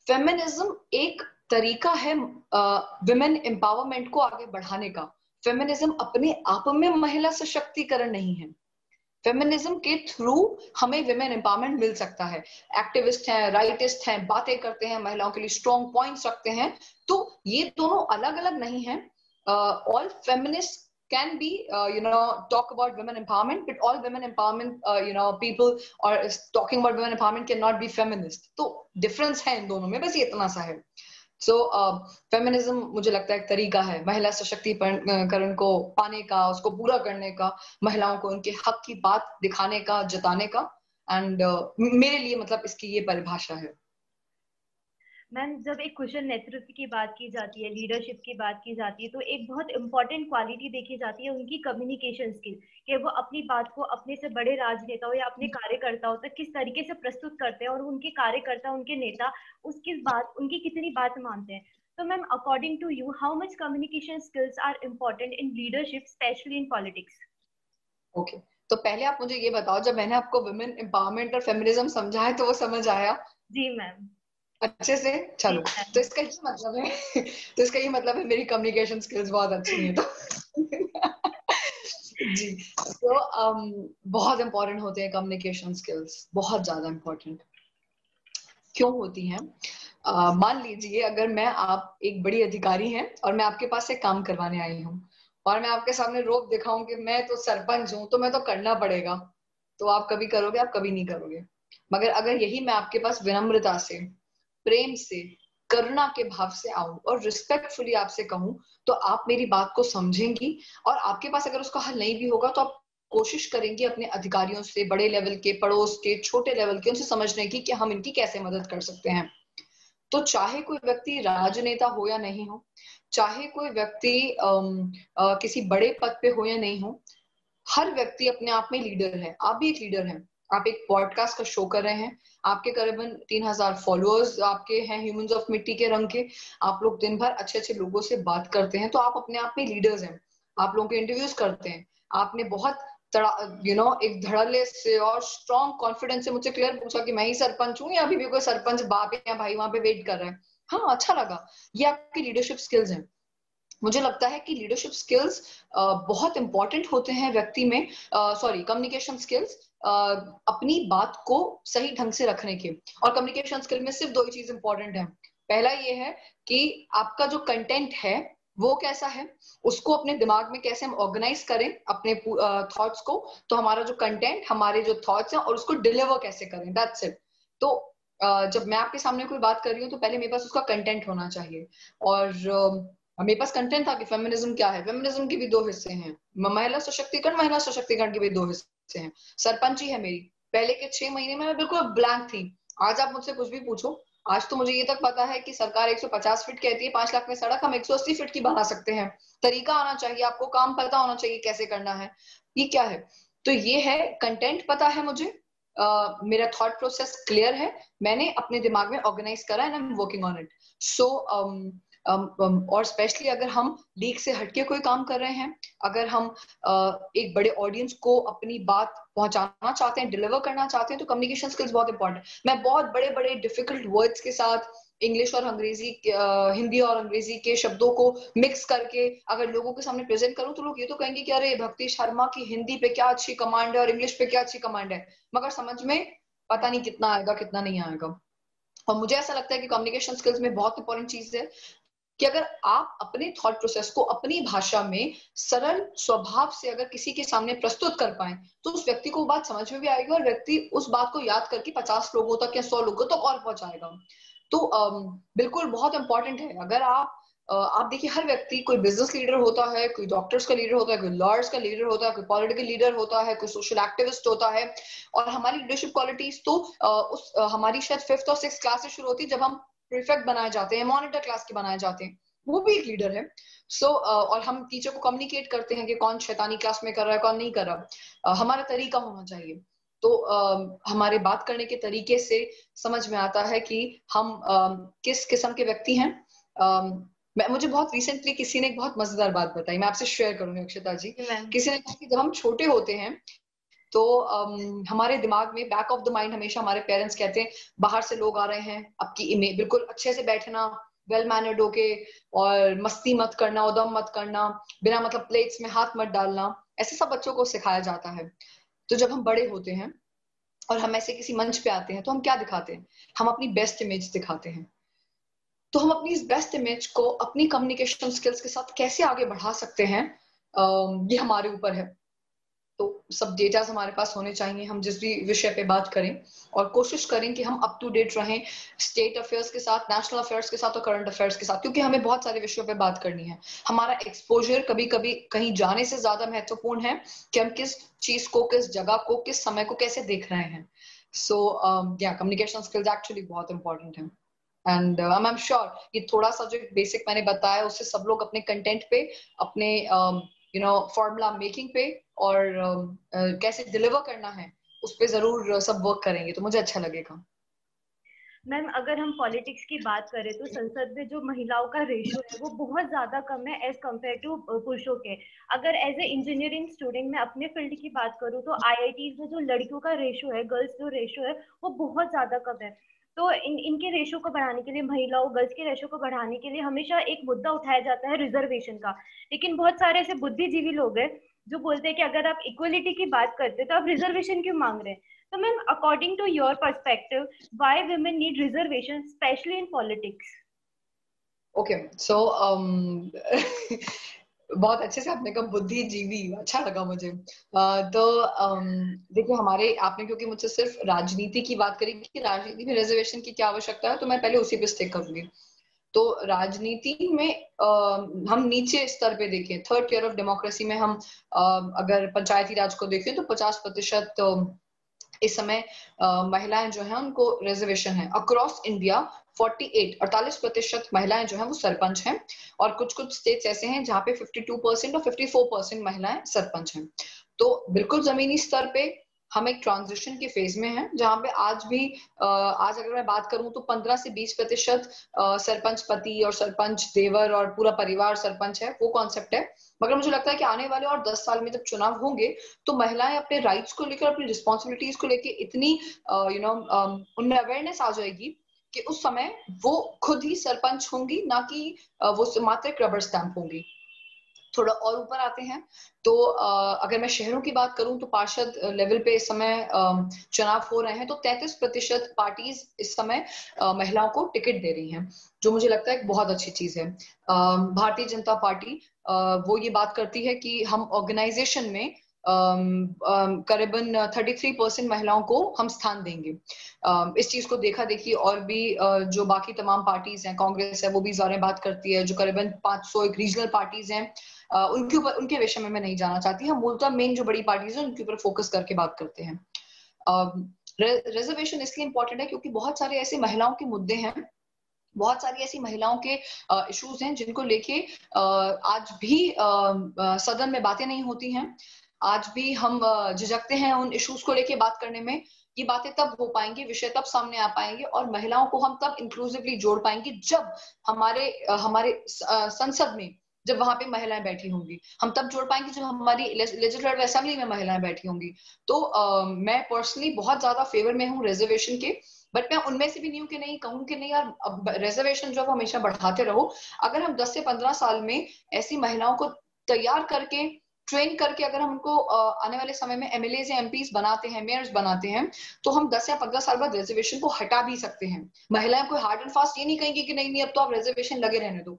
फेमिनिज्म एक तरीका है विमेन एम्पावरमेंट को आगे बढ़ाने का। फेमिनिज्म अपने आप में महिला सशक्तिकरण नहीं है। फेमिनिज्म के थ्रू हमें विमेन एम्पावरमेंट मिल सकता है। एक्टिविस्ट हैं, राइटिस्ट हैं, बातें करते हैं, महिलाओं के लिए स्ट्रॉन्ग पॉइंट्स रखते हैं। तो ये दोनों अलग अलग नहीं है। All feminist can be talk about women empowerment, but all women empowerment people or talking about women empowerment cannot be feminist. तो difference है इन दोनों में, बस ये इतना सा है। सो फेमिनिज्म मुझे लगता है एक तरीका है महिला सशक्तिकरण को पाने का, उसको पूरा करने का, महिलाओं को उनके हक की बात दिखाने का, जताने का। एंड मेरे लिए मतलब इसकी ये परिभाषा है। मैम, जब एक कुशल नेतृत्व की बात की जाती है, लीडरशिप की बात की जाती है, तो एक बहुत इंपॉर्टेंट क्वालिटी देखी जाती है उनकी कम्युनिकेशन स्किल, कि वो अपनी बात को अपने से बड़े राजनेताओं या अपने कार्यकर्ताओं तक किस तरीके से प्रस्तुत करते हैं, और उनके कार्यकर्ता, उनके नेता उसकी बात, उनकी कितनी बात मानते हैं। तो ma'am, according to you, how much communication skills are important in leadership, specially in politics? Okay, तो पहले आप मुझे ये बताओ, जब मैंने आपको वुमेन एम्पावरमेंट और फेमिनिज्म समझा है तो वो समझ आया जी मैम। अच्छे से? जी चलो, तो मैम। इसका ये मतलब है तो इसका ये मतलब है मेरी कम्युनिकेशन स्किल्स बहुत अच्छी हैं। तो जी, तो बहुत इंपॉर्टेंट होते हैं कम्युनिकेशन स्किल्स, बहुत ज्यादा इंपॉर्टेंट क्यों होती हैं? मान लीजिए अगर मैं, आप एक बड़ी अधिकारी हैं और मैं आपके पास से काम करवाने आई हूँ, और मैं आपके सामने रोब दिखाऊं कि मैं तो सरपंच हूँ तो मैं तो करना पड़ेगा, तो आप कभी करोगे? आप कभी नहीं करोगे। मगर अगर यही मैं आपके पास विनम्रता से, प्रेम से, करुणा के भाव से आऊं और रिस्पेक्टफुली आपसे कहूं, तो आप मेरी बात को समझेंगी, और आपके पास अगर उसका हल नहीं भी होगा तो आप कोशिश करेंगे अपने अधिकारियों से, बड़े लेवल के, पड़ोस के, छोटे लेवल के, उनसे समझने की कि हम इनकी कैसे मदद कर सकते हैं। तो चाहे कोई व्यक्ति राजनेता हो या नहीं हो, चाहे कोई व्यक्ति किसी बड़े पद पे हो या नहीं हो, हर व्यक्ति अपने आप में लीडर है। आप भी एक लीडर हैं। आप एक पॉडकास्ट का शो कर रहे हैं, आपके करीबन 3000 फॉलोअर्स आपके हैं ह्यूमंस ऑफ मिट्टी के रंग के, आप लोग दिन भर अच्छे अच्छे लोगों से बात करते हैं, तो आप अपने आप में लीडर्स हैं। आप लोगों के इंटरव्यूज करते हैं, आपने बहुत एक धड़ल्ले से और स्ट्रॉन्ग कॉन्फिडेंस से मुझसे क्लियर पूछा कि मैं ही सरपंच हूँ या अभी भी कोई सरपंच बाप या भाई वहां पे वेट कर रहा है। हाँ, अच्छा लगा। ये आपकी लीडरशिप स्किल्स हैं। मुझे लगता है कि लीडरशिप स्किल्स बहुत इंपॉर्टेंट होते हैं व्यक्ति में, कम्युनिकेशन स्किल्स, अपनी बात को सही ढंग से रखने के। और कम्युनिकेशन स्किल में सिर्फ दो ही चीज इंपॉर्टेंट है। पहला ये है कि आपका जो कंटेंट है वो कैसा है, उसको अपने दिमाग में कैसे हम ऑर्गेनाइज करें अपने थॉट्स को, तो हमारा जो कंटेंट, हमारे जो थॉट्स हैं, और उसको डिलीवर कैसे करें, दैट्स इट। तो जब मैं आपके सामने कोई बात कर रही हूँ तो पहले मेरे पास उसका कंटेंट होना चाहिए। और मेरे पास कंटेंट था कि फेमिनिज्म क्या है। फेमिनिज्म के भी दो हिस्से हैं, महिला सशक्तिकरण के भी दो हिस्से हैं। सरपंची है मेरी, पहले के 6 महीने में मैं बिल्कुल ब्लैंक थी। आज आप मुझसे कुछ भी पूछो, आज तो मुझे ये तक पता है कि सरकार 150 फीट कहती है, 5 लाख में सड़क हम 180 फीट की बना सकते हैं। तरीका आना चाहिए, आपको काम पता होना चाहिए कैसे करना है। ये क्या है? तो ये है, कंटेंट पता है मुझे, मेरा थॉट प्रोसेस क्लियर है, मैंने अपने दिमाग में ऑर्गेनाइज करा and I am working on it. So और स्पेशली अगर हम लीक से हटके कोई काम कर रहे हैं, अगर हम एक बड़े ऑडियंस को अपनी बात पहुंचाना चाहते हैं, डिलीवर करना चाहते हैं, तो कम्युनिकेशन स्किल्स बहुत इंपॉर्टेंट। मैं बहुत बड़े बड़े डिफिकल्ट वर्ड्स के साथ इंग्लिश और अंग्रेजी, हिंदी और अंग्रेजी के शब्दों को मिक्स करके अगर लोगों के सामने प्रेजेंट करूं, तो लोग ये तो कहेंगे कि अरे भक्ति शर्मा की हिंदी पे क्या अच्छी कमांड है और इंग्लिश पे क्या अच्छी कमांड है, मगर समझ में पता नहीं कितना आएगा कितना नहीं आएगा। और मुझे ऐसा लगता है कि कम्युनिकेशन स्किल्स में बहुत इंपॉर्टेंट चीज है कि अगर आप अपने थॉट प्रोसेस को अपनी भाषा में सरल स्वभाव से अगर किसी के सामने प्रस्तुत कर पाए, तो उस व्यक्ति को बात समझ में भी आएगी और व्यक्ति उस बात को याद करके 50 लोगों तक या 100 लोगों तक और पहुंचाएगा। तो बिल्कुल बहुत इंपॉर्टेंट है। अगर आप देखिए, हर व्यक्ति, कोई बिजनेस लीडर होता है, कोई डॉक्टर्स का लीडर होता है, कोई लॉयर्स का लीडर होता है, कोई पॉलिटिकल लीडर होता है, कोई सोशल एक्टिविस्ट होता है। और हमारी लीडरशिप क्वालिटीज तो हमारी शायद 5th और 6th क्लास से शुरू होती है, जब हम प्रीफेक्ट बनाए जाते हैं, मॉनिटर क्लास के बनाए जाते हैं, वो भी एक लीडर है। और हम टीचर को कम्युनिकेट करते हैं कि कौन शैतानी क्लास में कर रहा है, कौन नहीं कर रहा। हमारा तरीका होना चाहिए। तो हमारे बात करने के तरीके से समझ में आता है कि हम किस किस्म के व्यक्ति हैं। मुझे बहुत रिसेंटली किसी ने एक बहुत मजेदार बात बताई, मैं आपसे शेयर करूंगी अक्षता जी। किसी ने कहा कि जब हम छोटे होते हैं तो हमारे दिमाग में बैक ऑफ द माइंड हमेशा हमारे पेरेंट्स कहते हैं, बाहर से लोग आ रहे हैं, आपकी इमेज बिल्कुल अच्छे से बैठना, वेल मैनर्ड होके, और मस्ती मत करना, उदम मत करना, बिना मतलब प्लेट्स में हाथ मत डालना, ऐसे सब बच्चों को सिखाया जाता है। तो जब हम बड़े होते हैं और हम ऐसे किसी मंच पे आते हैं, तो हम क्या दिखाते हैं? हम अपनी बेस्ट इमेज दिखाते हैं। तो हम अपनी इस बेस्ट इमेज को अपनी कम्युनिकेशन स्किल्स के साथ कैसे आगे बढ़ा सकते हैं, ये हमारे ऊपर है। तो सब डेटा हमारे पास होने चाहिए, हम जिस भी विषय पे बात करें, और कोशिश करें कि हम अप टू डेट रहें स्टेट अफेयर्स के साथ, नेशनल अफेयर्स के साथ और करंट अफेयर्स के साथ, क्योंकि हमें बहुत सारे विषयों पे बात करनी है। हमारा एक्सपोजर कभी कभी कहीं जाने से ज्यादा महत्वपूर्ण है कि हम किस चीज को, किस जगह को, किस समय को कैसे देख रहे हैं। सो कम्युनिकेशन स्किल्स एक्चुअली बहुत इंपॉर्टेंट है। एंड आई एम श्योर ये थोड़ा सा जो बेसिक मैंने बताया, उससे सब लोग अपने कंटेंट पे, अपने फॉर्मूला मेकिंग पे, और कैसे डिलीवर करना है उस पे जरूर सब वर्क करेंगे, तो मुझे अच्छा लगेगा। मैम, अगर हम पॉलिटिक्स की बात करें तो संसद में जो महिलाओं का रेशियो है वो बहुत ज्यादा कम है एज कम्पेयर टू पुरुषों के। अगर एज ए इंजीनियरिंग स्टूडेंट मैं अपने फील्ड की बात करूँ तो आईआईटीज में जो लड़कियों का रेशियो है, गर्ल्स जो रेशियो है, वो बहुत ज्यादा कम है। तो इनके रेशियो को बढ़ाने के लिए, महिलाओं गर्ल्स के रेशियो को बढ़ाने के लिए हमेशा एक मुद्दा उठाया जाता है रिजर्वेशन का। लेकिन बहुत सारे ऐसे बुद्धिजीवी लोग हैं जो बोलते हैं कि अगर आप इक्वलिटी की बात करते हैं तो आप रिजर्वेशन क्यों मांग रहे हैं। तो ma'am, according to your perspective, why women need reservations, especially in politics? Okay, so बहुत अच्छे से आपने कहा बुद्धिजीवी, अच्छा लगा मुझे। तो देखिए हमारे आपने क्योंकि मुझसे सिर्फ राजनीति की बात करी कि राजनीति में रिजर्वेशन की क्या आवश्यकता है, तो मैं पहले उसी पे स्टिक करूंगी। तो राजनीति में हम नीचे स्तर पे देखें, थर्ड टियर ऑफ डेमोक्रेसी में हम अगर पंचायती राज को देखें तो 50% इस समय महिलाएं जो हैं उनको रिजर्वेशन है। अक्रॉस इंडिया 48% महिलाएं जो हैं वो सरपंच हैं, और कुछ कुछ स्टेट्स ऐसे हैं जहाँ पे 52% और 54% महिलाएं सरपंच हैं। तो बिल्कुल जमीनी स्तर पे हम एक ट्रांजिशन के फेज में हैं, जहाँ पे आज भी आज अगर मैं बात करूं तो 15 से 20% सरपंच पति और सरपंच देवर और पूरा परिवार सरपंच है, वो कॉन्सेप्ट है। मगर मुझे लगता है कि आने वाले और 10 साल में जब चुनाव होंगे तो महिलाएं अपने राइट्स को लेकर, अपनी रिस्पॉन्सिबिलिटीज को लेकर इतनी उनमें अवेयरनेस आ जाएगी कि उस समय वो खुद ही सरपंच होंगी, ना कि वो मात्र एक रबर स्टैंप होंगी। थोड़ा और ऊपर आते हैं तो अगर मैं शहरों की बात करूं तो पार्षद लेवल पे इस समय चुनाव हो रहे हैं, तो 33% पार्टीज इस समय महिलाओं को टिकट दे रही हैं, जो मुझे लगता है एक बहुत अच्छी चीज है। भारतीय जनता पार्टी वो ये बात करती है कि हम ऑर्गेनाइजेशन में करीबन 33% महिलाओं को हम स्थान देंगे। इस चीज को देखा देखी और भी जो बाकी तमाम पार्टीज हैं, कांग्रेस है वो भी ज्यादा बात करती है, जो करीबन 500 एक रीजनल पार्टीज हैं उनके ऊपर, उनके विषय में मैं नहीं जाना चाहती। हम मूलतः मेन जो बड़ी पार्टीज हैं उनके ऊपर फोकस करके बात करते हैं। रिजर्वेशन इसलिए इंपॉर्टेंट है क्योंकि बहुत सारे ऐसे महिलाओं के मुद्दे हैं, बहुत सारी ऐसी महिलाओं के इश्यूज हैं जिनको लेके आज भी सदन में बातें नहीं होती हैं। आज भी हम झिझकते हैं उन इश्यूज को लेके बात करने में। ये बातें तब हो पाएंगी, विषय तब सामने आ पाएंगे और महिलाओं को हम तब इंक्लूसिवली जोड़ पाएंगे जब हमारे हमारे संसद में, जब वहां पे महिलाएं बैठी होंगी। हम तब जोड़ पाएंगे जब हमारी लेजिस्लेटिव असेंबली में महिलाएं बैठी होंगी। तो मैं पर्सनली बहुत ज्यादा फेवर में हूँ रिजर्वेशन के, बट मैं उनमें से भी नहीं हूँ कि नहीं कहूँ कि नहीं यार रिजर्वेशन जो हमेशा बढ़ाते रहो। अगर हम 10 से 15 साल में ऐसी महिलाओं को तैयार करके, ट्रेन करके, अगर हम उनको आने वाले समय में एमएलए या एमपीज बनाते हैं, मेयर्स बनाते हैं, तो हम 10 या 15 साल बाद रिजर्वेशन को हटा भी सकते हैं। महिलाएं कोई हार्ड एंड फास्ट ये नहीं कहेंगी कि नहीं नहीं अब तो आप रिजर्वेशन लगे रहने दो।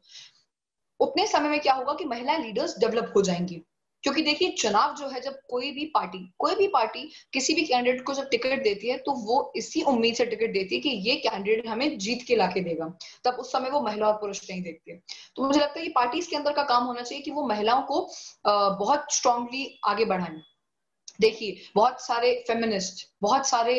उतने समय में क्या होगा कि महिला लीडर्स डेवलप हो जाएंगी। क्योंकि देखिए चुनाव जो है, जब कोई भी पार्टी किसी भी कैंडिडेट को जब टिकट देती है तो वो इसी उम्मीद से टिकट देती है कि ये कैंडिडेट हमें जीत के लाके देगा। तब उस समय वो महिला और पुरुष नहीं देखती है। तो मुझे लगता है कि पार्टीज के अंदर का काम होना चाहिए कि वो महिलाओं को बहुत स्ट्रांगली आगे बढ़ाएं। देखिए बहुत सारे फेमिनिस्ट, बहुत सारे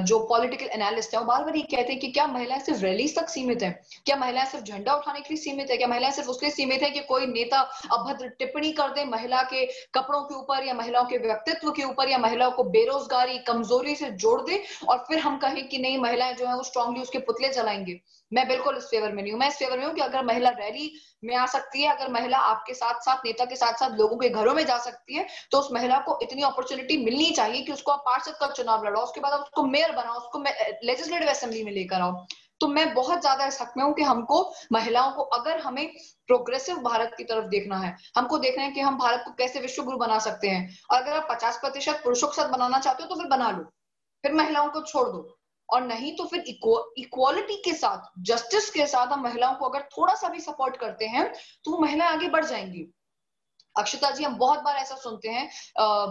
जो पॉलिटिकल एनालिस्ट है वो बार बार ये कहते हैं कि क्या महिलाएं सिर्फ रैलीज तक सीमित है, क्या महिलाएं सिर्फ झंडा उठाने के लिए सीमित है, क्या महिलाएं सिर्फ उसके सीमित है कि कोई नेता अभद्र टिप्पणी कर दे महिला के कपड़ों के ऊपर या महिलाओं के व्यक्तित्व के ऊपर या महिलाओं को बेरोजगारी कमजोरी से जोड़ दे और फिर हम कहें कि नहीं महिलाएं जो है वो स्ट्रांगली उसके पुतले जलाएंगे। मैं बिल्कुल इस फेवर में नहीं हूँ। मैं इस फेवर में हूँ कि अगर महिला रैली में आ सकती है, अगर महिला आपके साथ साथ नेता के साथ साथ लोगों के घरों में जा सकती है, तो उस महिला को इतनी अपॉर्चुनिटी मिलनी चाहिए कि उसको आप पार्षद का चुनाव लड़ाओ, उसके बाद आप उसको मेयर बनाओ, उसको लेजिस्लेटिव असेंबली में लेकर आओ। तो मैं बहुत ज्यादा इस हक में हूँ कि हमको महिलाओं को, अगर हमें प्रोग्रेसिव भारत की तरफ देखना है, हमको देखना है कि हम भारत को कैसे विश्व गुरु बना सकते हैं, और अगर आप 50% पुरुषों के साथ बनाना चाहते हो तो फिर बना लो, फिर महिलाओं को छोड़ दो। और नहीं तो फिर इक्वालिटी के साथ, जस्टिस के साथ हम महिलाओं को अगर थोड़ा सा भी सपोर्ट करते हैं तो वो महिलाएं आगे बढ़ जाएंगी। अक्षता जी, हम बहुत बार ऐसा सुनते हैं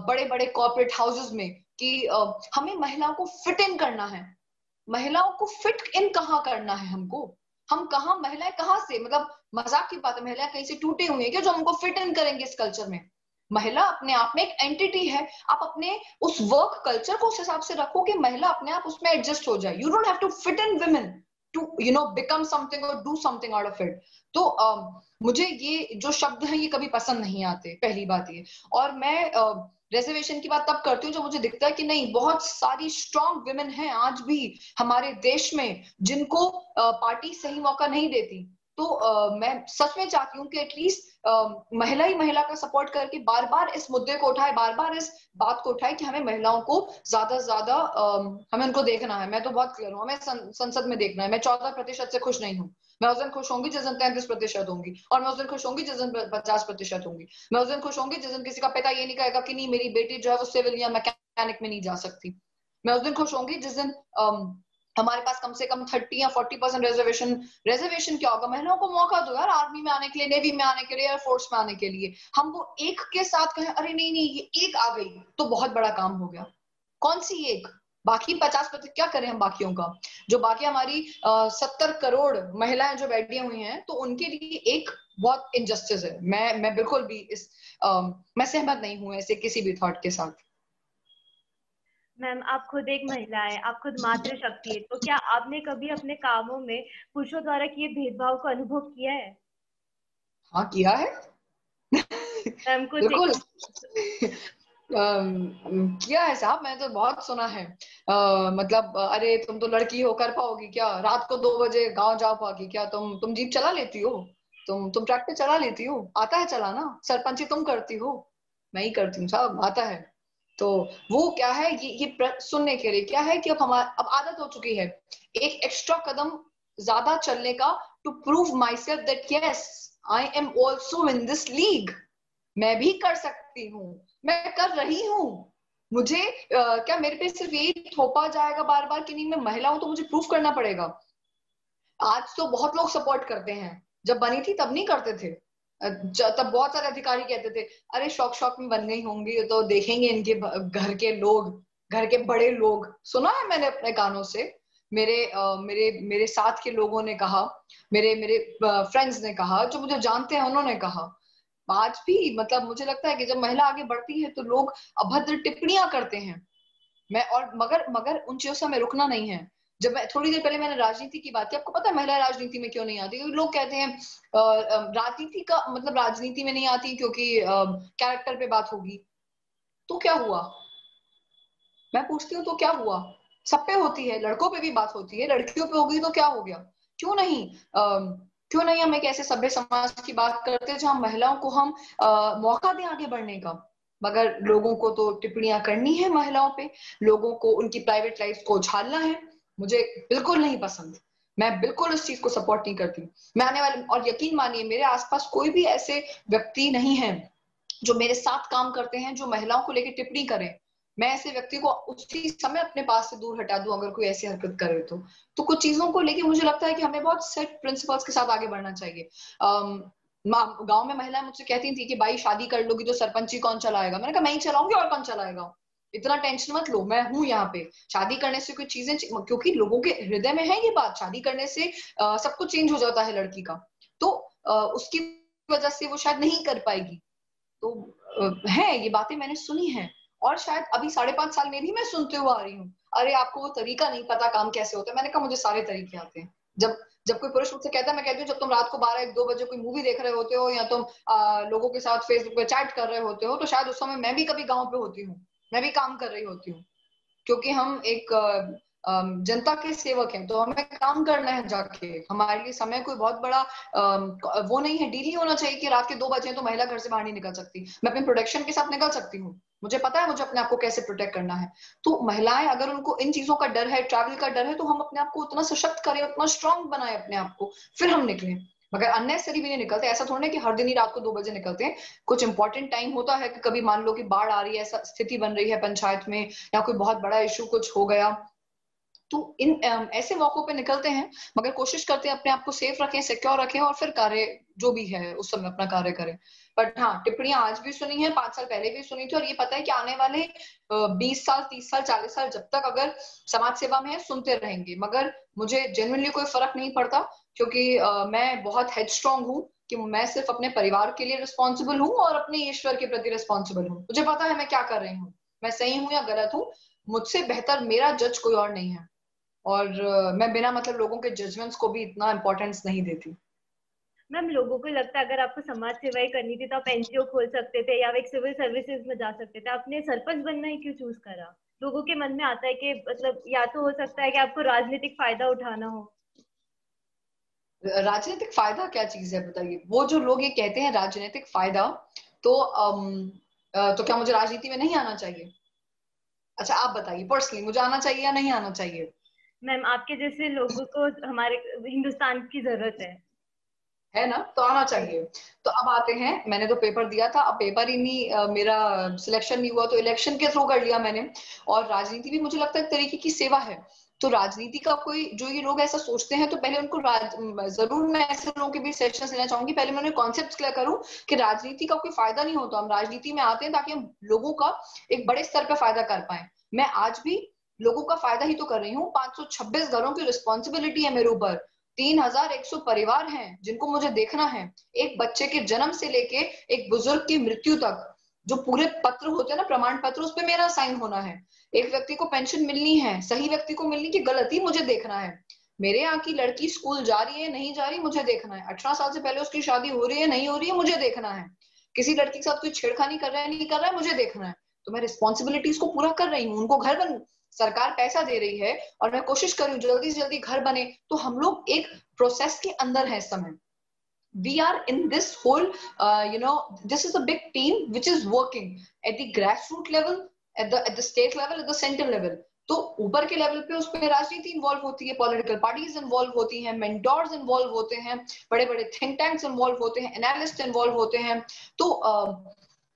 बड़े बड़े कॉर्पोरेट हाउसेस में कि हमें महिलाओं को फिट इन करना है। महिलाओं को फिट इन कहाँ करना है हमको? हम कहाँ, महिलाएं कहाँ से, मतलब मजाक की बात है, महिलाएं कहीं से टूटी हुई है क्या जो हमको फिट इन करेंगे इस कल्चर में? महिला अपने आप में एक एंटिटी है। आप अपने उस वर्क कल्चर को उस हिसाब से रखो कि महिला अपने आप उसमें एडजस्ट हो जाए। You don't have to fit in women to become something और do something out of it. तो मुझे ये जो शब्द हैं ये कभी पसंद नहीं आते, पहली बात ये। और मैं रिजर्वेशन की बात तब करती हूँ जब मुझे दिखता है कि नहीं, बहुत सारी स्ट्रांग विमेन हैं आज भी हमारे देश में जिनको पार्टी सही मौका नहीं देती। तो मैं सच में चाहती हूँ कि एटलीस्ट महिला ही महिला का सपोर्ट करके बार बार इस मुद्दे को उठाए, बार बार इस बात को उठाए कि हमें महिलाओं को ज्यादा से ज्यादा हमें उनको देखना है। मैं तो बहुत क्लियर हूँ, हमें संसद में देखना है। मैं 14% से खुश नहीं हूँ। मैं उस दिन खुश होंगी जिस दिन 33% होंगी, और मैं उस दिन खुश होंगी जिस दिन 50% होंगी। मैं उस दिन खुश होंगी जिस दिन किसी का पिता ये नहीं कहेगा कि नहीं मेरी बेटी जो है वो सिविल या मैकेनिक में नहीं जा सकती। मैं उस दिन खुश होंगी जिस दिन हमारे पास कम से कम 30 या 40% रिजर्वेशन क्या होगा, महिलाओं को मौका दो यार आर्मी में आने के लिए, नेवी में आने के लिए, एयरफोर्स में आने के लिए। हम वो एक के साथ कहें अरे नहीं नहीं ये एक आ गई तो बहुत बड़ा काम हो गया, कौन सी एक, बाकी 50% क्या करें हम बाकियों का, जो बाकी हमारी 70 करोड़ महिलाएं जो बैठी हुई हैं, तो उनके लिए एक बहुत इनजस्टिस है। मैं बिल्कुल भी मैं सहमत नहीं हूँ ऐसे किसी भी थॉट के साथ। मैम आप खुद एक महिला है, आप खुद मातृशक्ति है, तो क्या आपने कभी अपने कामों में पुरुषों द्वारा किए भेदभाव को अनुभव किया है? हाँ किया है। मैम कुछ बिल्कुल। एक। किया है साहब, मैंने तो बहुत सुना है। मतलब अरे तुम तो लड़की हो, कर पाओगी क्या, रात को 2 बजे गांव जा पाओगी क्या, तुम जीप चला लेती हो, तुम ट्रैक्टर चला लेती हो, आता है चलाना, सरपंची तुम करती हो, मैं ही करती हूँ साहब, आता है। तो वो क्या है, ये सुनने के लिए क्या है कि अब आदत हो चुकी है एक एक्स्ट्रा कदम ज्यादा चलने का, to prove myself that yes I am also in this league, मैं भी कर सकती हूँ, मैं कर रही हूँ। मुझे क्या मेरे पे सिर्फ यही थोपा जाएगा बार बार कि नहीं मैं महिला हूं तो मुझे प्रूफ करना पड़ेगा। आज तो बहुत लोग सपोर्ट करते हैं, जब बनी थी तब नहीं करते थे। तब बहुत सारे अधिकारी कहते थे अरे शौक शौक में बन गई होंगी तो देखेंगे इनके घर के लोग, घर के बड़े लोग। सुना है मैंने अपने कानों से, मेरे साथ के लोगों ने कहा, मेरे मेरे फ्रेंड्स ने कहा, जो मुझे जानते हैं उन्होंने कहा। आज भी मतलब मुझे लगता है कि जब महिला आगे बढ़ती है तो लोग अभद्र टिप्पणियां करते हैं। मैं और मगर मगर उन चीजों से हमें रुकना नहीं है। जब मैं थोड़ी देर पहले मैंने राजनीति की बात की, आपको पता है महिला राजनीति में क्यों नहीं आती, क्योंकि लोग कहते हैं राजनीति का मतलब राजनीति में नहीं आती क्योंकि कैरेक्टर पे बात होगी। तो क्या हुआ, मैं पूछती हूँ तो क्या हुआ, सब पे होती है, लड़कों पे भी बात होती है, लड़कियों पे होगी तो क्या हो गया, क्यों नहीं। क्यों नहीं हम एक ऐसे सभ्य समाज की बात करते हैं जहां महिलाओं को हम मौका दें आगे बढ़ने का। मगर लोगों को तो टिप्पणियां करनी है महिलाओं पे, लोगों को उनकी प्राइवेट लाइफ को उछालना है, मुझे बिल्कुल नहीं पसंद। मैं बिल्कुल उस चीज को सपोर्ट नहीं करती। मैं आने वाले, और यकीन मानिए मेरे आसपास कोई भी ऐसे व्यक्ति नहीं है जो मेरे साथ काम करते हैं जो महिलाओं को लेकर टिप्पणी करें, मैं ऐसे व्यक्ति को उसी समय अपने पास से दूर हटा दूं अगर कोई ऐसी हरकत करे तो कुछ चीजों को लेके मुझे लगता है कि हमें बहुत सेट प्रिंसिपल्स के साथ आगे बढ़ना चाहिए। गांव में महिलाएं मुझसे कहती थी कि भाई शादी कर लोगी तो सरपंची कौन चलाएगा, मैंने कहा मैं ही चलाऊंगी और कौन चलाएगा, इतना टेंशन मत लो, मैं हूं यहाँ पे। शादी करने से कोई चीजें, क्योंकि लोगों के हृदय में है ये बात, शादी करने से सब कुछ चेंज हो जाता है लड़की का, तो उसकी वजह से वो शायद नहीं कर पाएगी। तो है ये बातें मैंने सुनी हैं, और शायद अभी 5.5 साल में भी मैं सुनते हुए आ रही हूँ, अरे आपको वो तरीका नहीं पता काम कैसे होता है। मैंने कहा मुझे सारे तरीके आते हैं। जब जब कोई पुरुष मुझसे कहता है, मैं कहती हूँ जब तुम रात को 12-1-2 बजे कोई मूवी देख रहे होते हो या तुम लोगों के साथ फेसबुक पे चैट कर रहे होते हो, तो शायद उस समय मैं भी कभी गाँव पे होती हूँ, मैं भी काम कर रही होती हूँ, क्योंकि हम एक जनता के सेवक हैं, तो हमें काम करना है जाके, हमारे लिए समय कोई बहुत बड़ा वो नहीं है, डील नहीं होना चाहिए कि रात के 2 बजे तो महिला घर से बाहर नहीं निकल सकती। मैं अपने प्रोटेक्शन के साथ निकल सकती हूँ, मुझे पता है मुझे अपने आप को कैसे प्रोटेक्ट करना है। तो महिलाएं अगर उनको इन चीजों का डर है, ट्रैवल का डर है, तो हम अपने आप को उतना सशक्त करें, उतना स्ट्रांग बनाए अपने आप को, फिर हम निकलें। मगर अननेसेसरी भी नहीं निकलते, ऐसा थोड़ा है कि हर दिन ही रात को 2 बजे निकलते हैं। कुछ इंपॉर्टेंट टाइम होता है कि कभी मान लो कि बाढ़ आ रही है, ऐसा स्थिति बन रही है पंचायत में, या कोई बहुत बड़ा इशू कुछ हो गया, तो इन ऐसे मौकों पे निकलते हैं। मगर कोशिश करते हैं अपने आप को सेफ रखें, सिक्योर रखें, और फिर कार्य जो भी है उस समय अपना कार्य करें। बट हाँ, टिप्पणियां आज भी सुनी है, 5 साल पहले भी सुनी थी, और ये पता है कि आने वाले 20 साल, 30 साल, 40 साल जब तक अगर समाज सेवा में है सुनते रहेंगे। मगर मुझे जेन्युइनली कोई फर्क नहीं पड़ता, क्योंकि मैं बहुत हेडस्ट्रॉन्ग हूँ कि मैं सिर्फ अपने परिवार के लिए रिस्पॉन्सिबल हूँ और अपने ईश्वर के प्रति रिस्पॉन्सिबल हूँ। मुझे पता है मैं क्या कर रही हूँ, मैं सही हूँ या गलत हूँ, मुझसे बेहतर मेरा जज कोई और नहीं है। और मैं बिना मतलब लोगों के जजमेंट्स को भी इतना इम्पोर्टेंस नहीं देती। मैम लोगों को लगता है अगर आपको समाज सेवाएं करनी थी तो आप एनजीओ खोल सकते थे या एक सिविल सर्विसेज में जा सकते थे, आपने सरपंच बनना ही क्यों चूज करा? लोगों के मन में आता है कि मतलब या तो हो सकता है कि आपको राजनीतिक फायदा उठाना हो। राजनीतिक फायदा क्या चीज है बताइए, वो जो लोग ये कहते हैं राजनीतिक फायदा, तो तो क्या मुझे राजनीति में नहीं आना चाहिए? अच्छा आप बताइए पर्सनली मुझे आना चाहिए या नहीं आना चाहिए? मैम आपके जैसे लोगों को हमारे हिंदुस्तान की जरूरत है ना, तो आना है। चाहिए। तो अब आते हैं, मैंने तो पेपर दिया था, अब पेपर ही नहीं मेरा सिलेक्शन नहीं हुआ तो इलेक्शन के थ्रू कर लिया मैंने। और राजनीति भी मुझे लगता है एक तरीके की सेवा है। तो राजनीति का कोई, जो ये लोग ऐसा सोचते हैं, तो पहले उनको जरूर मैं ऐसे लोगों के भी सेशंस लेना चाहूंगी, पहले मैं उन्हें कॉन्सेप्ट क्लियर करूं कि राजनीति का कोई फायदा नहीं होता। हम राजनीति में आते हैं ताकि हम लोगों का एक बड़े स्तर पर फायदा कर पाए। मैं आज भी लोगों का फायदा ही तो कर रही हूँ। 526 घरों की रिस्पॉन्सिबिलिटी है मेरे ऊपर, 3100 परिवार हैं जिनको मुझे देखना है। एक बच्चे के जन्म से लेके एक बुजुर्ग की मृत्यु तक जो पूरे पत्र होते हैं ना, प्रमाण पत्र, उस पर मेरा साइन होना है। एक व्यक्ति को पेंशन मिलनी है, सही व्यक्ति को मिलनी की गलती मुझे देखना है। मेरे यहाँ की लड़की स्कूल जा रही है नहीं जा रही मुझे देखना है। 18 साल से पहले उसकी शादी हो रही है नहीं हो रही है मुझे देखना है। किसी लड़की के साथ कोई छेड़खानी कर रहा है नहीं कर रहा है मुझे देखना है। तो मैं रिस्पॉन्सिबिलिटीज को पूरा कर रही हूँ। उनको घर बन, सरकार पैसा दे रही है और मैं कोशिश कर रही हूँ जल्दी से जल्दी घर बने। तो हम लोग एक प्रोसेस के अंदर है इस समय। We are in this whole this is a big team which is working at the grassroots level, at the state level, at the central level. तो ऊपर के लेवल पे उस पर राजनीति इन्वॉल्व होती है, पॉलिटिकल पार्टीज इन्वॉल्व होती हैं, मेंटोर्स इन्वॉल्व होते हैं, बड़े बड़े थिंक टैंक्स इन्वॉल्व होते हैं, एनालिस्ट इन्वॉल्व होते हैं। तो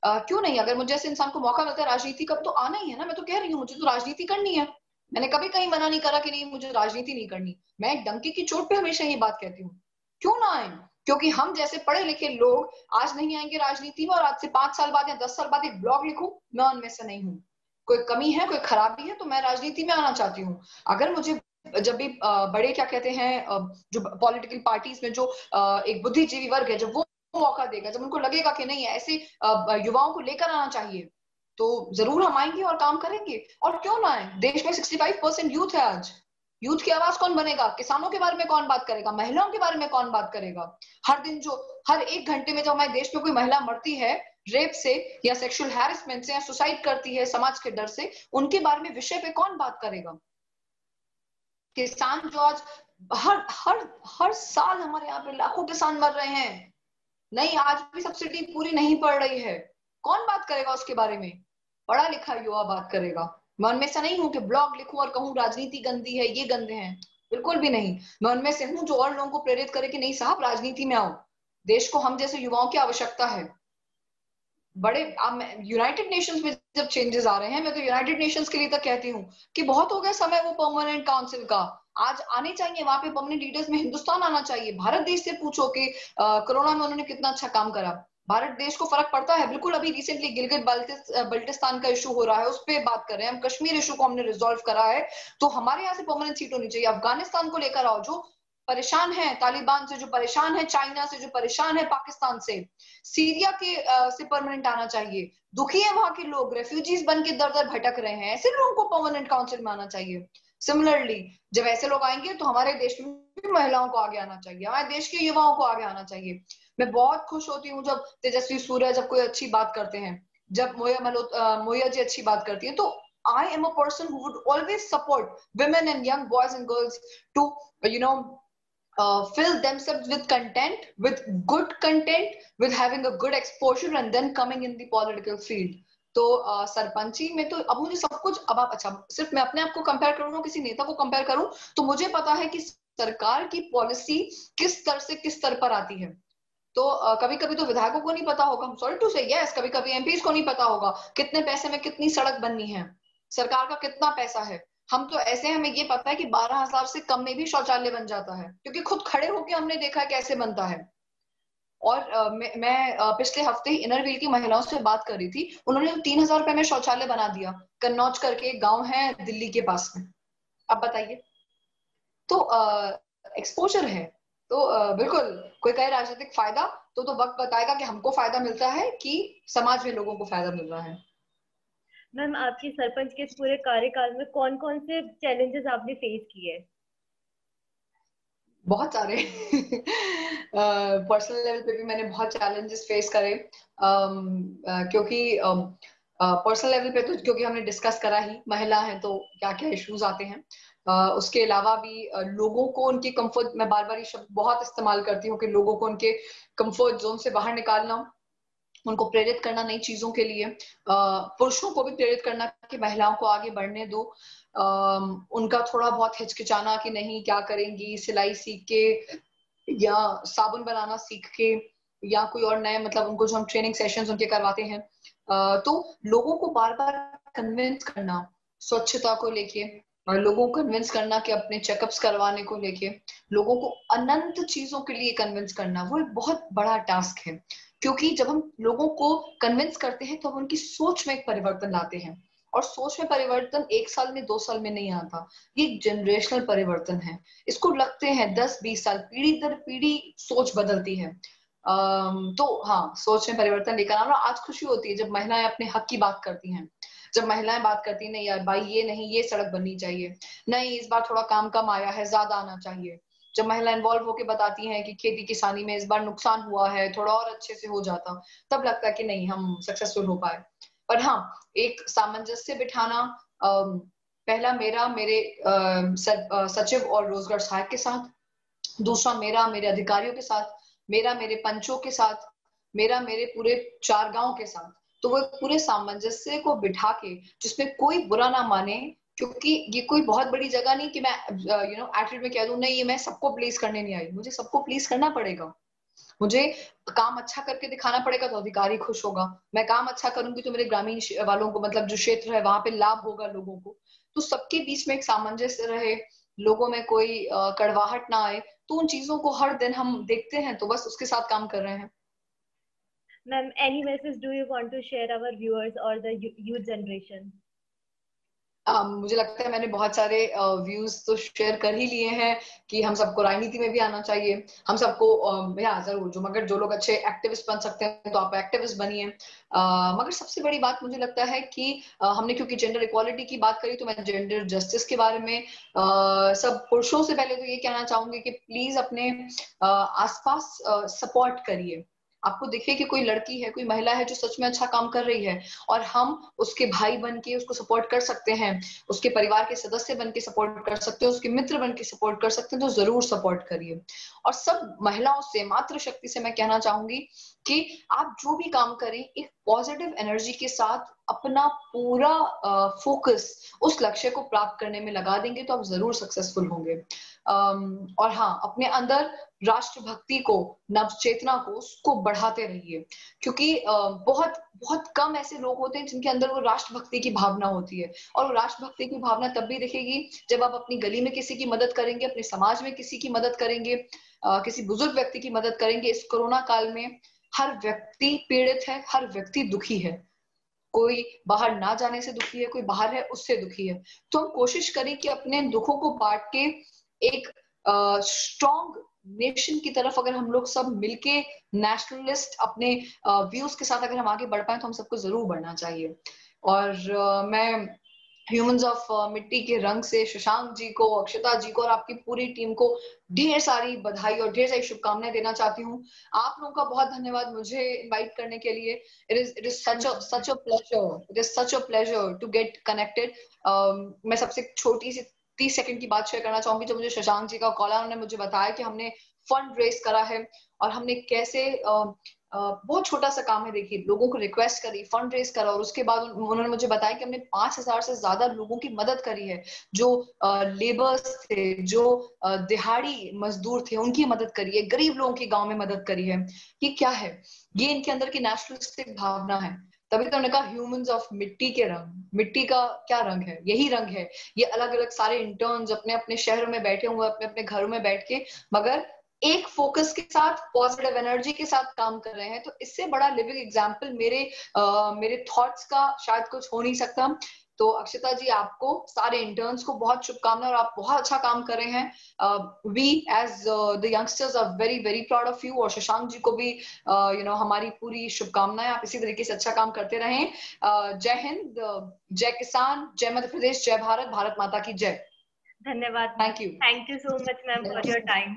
क्यों नहीं, अगर मुझे ऐसे इंसान को मौका मिलता है राजनीति का, तो आना ही है ना। मैं तो कह रही हूँ मुझे तो राजनीति करनी है। मैंने कभी कहीं मना नहीं करा कि नहीं मुझे राजनीति नहीं करनी। मैं एक डंके की चोट पे हमेशा ये बात कहती हूँ, क्यों ना आए। क्योंकि हम जैसे पढ़े लिखे लोग आज नहीं आएंगे राजनीति में, और आज से 5 साल बाद या 10 साल बाद एक ब्लॉग लिखूं, मैं उनमें से नहीं हूँ। कोई कमी है, कोई खराबी है, तो मैं राजनीति में आना चाहती हूँ। अगर मुझे जब भी बड़े क्या कहते हैं जो पॉलिटिकल पार्टीज में जो एक बुद्धिजीवी वर्ग है, जब वो मौका देगा, जब उनको लगेगा कि नहीं ऐसे युवाओं को लेकर आना चाहिए, तो जरूर हम आएंगे और काम करेंगे। और क्यों ना आए, देश में 65% यूथ है आज। यूथ की आवाज कौन बनेगा? किसानों के बारे में कौन बात करेगा? महिलाओं के बारे में कौन बात करेगा? हर दिन जो, हर 1 घंटे में जो हमारे देश में कोई महिला मरती है रेप से या सेक्सुअल हैरेसमेंट से या सुसाइड करती है समाज के डर से, उनके बारे में विषय पे कौन बात करेगा? किसान जो आज हर हर हर साल हमारे यहाँ पे लाखों किसान मर रहे हैं, नहीं आज भी सब्सिडी पूरी नहीं पड़ रही है, कौन बात करेगा उसके बारे में? पढ़ा लिखा युवा बात करेगा। मैं उनमें से नहीं हूं कि ब्लॉग लिखूं और कहूं राजनीति गंदी है, ये गंदे हैं, बिल्कुल भी नहीं। मैं उनमें से हूं जो और लोगों को प्रेरित करे कि नहीं साहब राजनीति में आओ, देश को हम जैसे युवाओं की आवश्यकता है। बड़े यूनाइटेड नेशंस में जब चेंजेस आ रहे हैं, मैं तो यूनाइटेड नेशंस के लिए तक कहती हूँ कि बहुत हो गया समय वो परमानेंट काउंसिल का, आज आने चाहिए वहां पे परमानेंट लीडर्स में, हिंदुस्तान आना चाहिए। भारत देश से पूछो कि कोरोना में उन्होंने कितना अच्छा काम करा। भारत देश को फर्क पड़ता है बिल्कुल। अभी रिसेंटली गिलगित बल्टिस्तान का इशू हो रहा है, उस पर बात कर रहे हैं हम। कश्मीर इशू को हमने रिजोल्व करा है, तो हमारे यहाँ से परमानेंट सीट होनी चाहिए। अफगानिस्तान को लेकर आओ, जो परेशान है तालिबान से, जो परेशान है चाइना से, जो परेशान है पाकिस्तान से, सीरिया के से परमानेंट आना चाहिए। दुखी है वहां के लोग, रेफ्यूजीज बन के दर दर भटक रहे हैं, ऐसे लोगों को परमानेंट काउंसिल में आना चाहिए। सिमिलरली जब ऐसे लोग आएंगे तो हमारे देश में भी महिलाओं को आगे आना चाहिए, हमारे देश के युवाओं को आगे आना चाहिए। मैं बहुत खुश होती हूँ जब तेजस्वी सूर्या जब कोई अच्छी बात करते हैं, जब मोया जी अच्छी बात करती है, तो I am a person who would always support women and young boys and girls to, you know, fill themselves with content, with good content, with having a good exposure and then coming in the political field. तो सरपंची में तो अब मुझे सब कुछ, अब आप अच्छा सिर्फ मैं अपने आप को कंपेयर करूँ, किसी नेता को कंपेयर करूँ, तो मुझे पता है कि सरकार की पॉलिसी किस स्तर से किस स्तर पर आती है। तो कभी कभी तो विधायकों को नहीं पता होगा, सॉरी टू से यस, कभी कभी एमपीज को नहीं पता होगा कितने पैसे में कितनी सड़क बननी है, सरकार का कितना पैसा है। हम तो ऐसे, हमें ये पता है कि 12,000 से कम में भी शौचालय बन जाता है, क्योंकि खुद खड़े होकर हमने देखा है कैसे बनता है। और मैं पिछले हफ्ते ही इनरव्हील की महिलाओं से बात कर रही थी, उन्होंने 3,000 रुपए में शौचालय बना दिया। कन्नौज करके एक गांव है दिल्ली के पास में। अब बताइए, तो एक्सपोजर है। तो बिल्कुल कोई कहे राजनीतिक फायदा, तो वक्त बताएगा कि हमको फायदा मिलता है कि समाज में लोगों को फायदा मिल रहा है। मैम, आपकी सरपंच के इस पूरे कार्यकाल में कौन कौन से चैलेंजेस आपने फेस किए? बहुत सारे पर्सनल लेवल पे भी मैंने बहुत चैलेंजेस फेस करे, क्योंकि पर्सनल लेवल पे तो क्योंकि हमने डिस्कस करा ही, महिला है तो क्या क्या इश्यूज आते हैं। उसके अलावा भी लोगों को उनके कंफर्ट, मैं बार बार ये शब्द बहुत इस्तेमाल करती हूँ कि लोगों को उनके कंफर्ट जोन से बाहर निकालना, उनको प्रेरित करना नई चीजों के लिए, पुरुषों को भी प्रेरित करना कि महिलाओं को आगे बढ़ने दो। उनका थोड़ा बहुत हिचकिचाना कि नहीं क्या करेंगी, सिलाई सीख के या साबुन बनाना सीख के या कोई और नए, मतलब उनको जो हम ट्रेनिंग सेशंस उनके करवाते हैं, तो लोगों को बार बार कन्विंस करना स्वच्छता को लेके, और लोगों को कन्विंस करना कि अपने चेकअप्स करवाने को लेके, लोगों को अनंत चीजों के लिए कन्विंस करना, वो एक बहुत बड़ा टास्क है। क्योंकि जब हम लोगों को कन्विंस करते हैं तो हम उनकी सोच में एक परिवर्तन लाते हैं, और सोच में परिवर्तन 1 साल में 2 साल में नहीं आता, ये एक जनरेशनल परिवर्तन है। इसको लगते हैं 10-20 साल, पीढ़ी दर पीढ़ी सोच बदलती है। तो हाँ, सोच में परिवर्तन लेकर आना। आज खुशी होती है जब महिलाएं अपने हक की बात करती हैं, जब महिलाएं बात करती हैं, नहीं यार भाई ये नहीं, ये सड़क बननी चाहिए, नहीं इस बार थोड़ा काम कम आया है, ज्यादा आना चाहिए। जब महिलाएं इन्वॉल्व होकर बताती हैं कि खेती किसानी में इस बार नुकसान हुआ है, थोड़ा और अच्छे से हो जाता, तब लगता है कि नहीं, हम सक्सेसफुल हो पाए। पर हाँ, एक सामंजस्य बिठाना, पहला मेरा मेरे सचिव और रोजगार सहायक के साथ, दूसरा मेरा मेरे अधिकारियों के साथ, मेरा मेरे पंचों के साथ, मेरा मेरे पूरे 4 गांव के साथ। तो वो एक पूरे सामंजस्य को बिठा के, जिसमें कोई बुरा ना माने, क्योंकि ये कोई बहुत बड़ी जगह नहीं कि मैं एटीट्यूड में कह दूं नहीं ये मैं सबको प्लीज करने नहीं आई। मुझे सबको प्लीज करना पड़ेगा, मुझे काम अच्छा करके दिखाना पड़ेगा तो अधिकारी खुश होगा, मैं काम अच्छा करूंगी तो मेरे ग्रामीण वालों को, मतलब जो क्षेत्र है वहां पे लाभ होगा लोगों को। तो सबके बीच में एक सामंजस्य रहे, लोगों में कोई कड़वाहट ना आए, तो उन चीजों को हर दिन हम देखते हैं, तो बस उसके साथ काम कर रहे हैं। Ma'am, any message do you want to share our viewers or the youth generation? मुझे लगता है मैंने बहुत सारे व्यूज तो शेयर कर ही लिए हैं कि हम सबको राजनीति में भी आना चाहिए, हम सबको जरूर, जो मगर जो लोग अच्छे एक्टिविस्ट बन सकते हैं तो आप एक्टिविस्ट बनिए। मगर सबसे बड़ी बात मुझे लगता है कि हमने क्योंकि जेंडर इक्वालिटी की बात करी, तो मैं जेंडर जस्टिस के बारे में सब पुरुषों से पहले तो ये कहना चाहूंगी कि प्लीज अपने आसपास सपोर्ट करिए। आपको दिखे कि कोई लड़की है, कोई महिला है जो सच में अच्छा काम कर रही है, और हम उसके भाई बन के उसको सपोर्ट कर सकते हैं, उसके परिवार के सदस्य बन के सपोर्ट कर सकते हैं, उसके मित्र बन के सपोर्ट कर सकते हैं, तो जरूर सपोर्ट करिए। और सब महिलाओं से, मातृशक्ति से मैं कहना चाहूंगी कि आप जो भी काम करें एक पॉजिटिव एनर्जी के साथ अपना पूरा फोकस उस लक्ष्य को प्राप्त करने में लगा देंगे तो आप जरूर सक्सेसफुल होंगे। और हाँ, अपने अंदर राष्ट्रभक्ति को, नवचेतना को, उसको बढ़ाते रहिए, क्योंकि बहुत बहुत कम ऐसे लोग होते हैं जिनके अंदर वो राष्ट्रभक्ति की भावना होती है। और वो राष्ट्रभक्ति की भावना तब भी दिखेगी जब आप अपनी गली में किसी की मदद करेंगे, अपने समाज में किसी की मदद करेंगे, किसी बुजुर्ग व्यक्ति की मदद करेंगे। इस कोरोना काल में हर व्यक्ति पीड़ित है, हर व्यक्ति दुखी है, कोई बाहर ना जाने से दुखी है, कोई बाहर है उससे दुखी है। तो हम कोशिश करें कि अपने दुखों को बांट के एक स्ट्रॉन्ग नेशन की तरफ अगर हम लोग सब मिलके नेशनलिस्ट अपने व्यूज के साथ अगर हम आगे बढ़ पाए तो हम सबको जरूर बढ़ना चाहिए। और मैं ह्यूमंस ऑफ मिट्टी के रंग से शशांक जी को, अक्षता जी को और आपकी पूरी टीम को ढेर सारी बधाई और ढेर सारी शुभकामनाएं देना चाहती हूँ। आप लोगों का बहुत धन्यवाद मुझे इनवाइट करने के लिए। It is such a pleasure, it is such a pleasure to get connected. मैं सबसे छोटी सी 30 सेकंड की बात शेयर करना चाहूंगी। जब मुझे शशांक जी का कॉल आया, उन्होंने मुझे बताया कि हमने फंड रेज करा है और हमने कैसे बहुत छोटा सा काम है, देखिए, लोगों को रिक्वेस्ट करी, फंड रेज करा, और उसके बाद उन्होंने मुझे बताया कि हमने 5,000 से ज्यादा लोगों की मदद करी है, जो लेबर्स थे, जो दिहाड़ी मजदूर थे, उनकी मदद करी है, गरीब लोगों की गांव में मदद करी है। ये क्या है? ये इनके अंदर की नेशनलिस्टिक भावना है। तभी तो उन्होंने कहा ह्यूमंस ऑफ मिट्टी के रंग। मिट्टी का क्या रंग है? यही रंग है। ये अलग अलग सारे इंटर्न्स अपने अपने शहरों में बैठे हुए, अपने अपने घरों में बैठ के, मगर एक फोकस के साथ, पॉजिटिव एनर्जी के साथ काम कर रहे हैं। तो इससे बड़ा लिविंग एग्जाम्पल मेरे थॉट्स का शायद कुछ हो नहीं सकता। तो अक्षता जी, आपको, सारे इंटर्न्स को बहुत शुभकामनाएं, और आप बहुत अच्छा काम कर रहे हैं। We as the youngsters are very very proud of you, और शशांक जी को भी हमारी पूरी शुभकामनाएं। आप इसी तरीके से अच्छा काम करते रहें। जय हिंद, जय किसान, जय मध्य प्रदेश, जय भारत, भारत माता की जय। धन्यवाद। Thank you. Thank you so much ma'am for your time.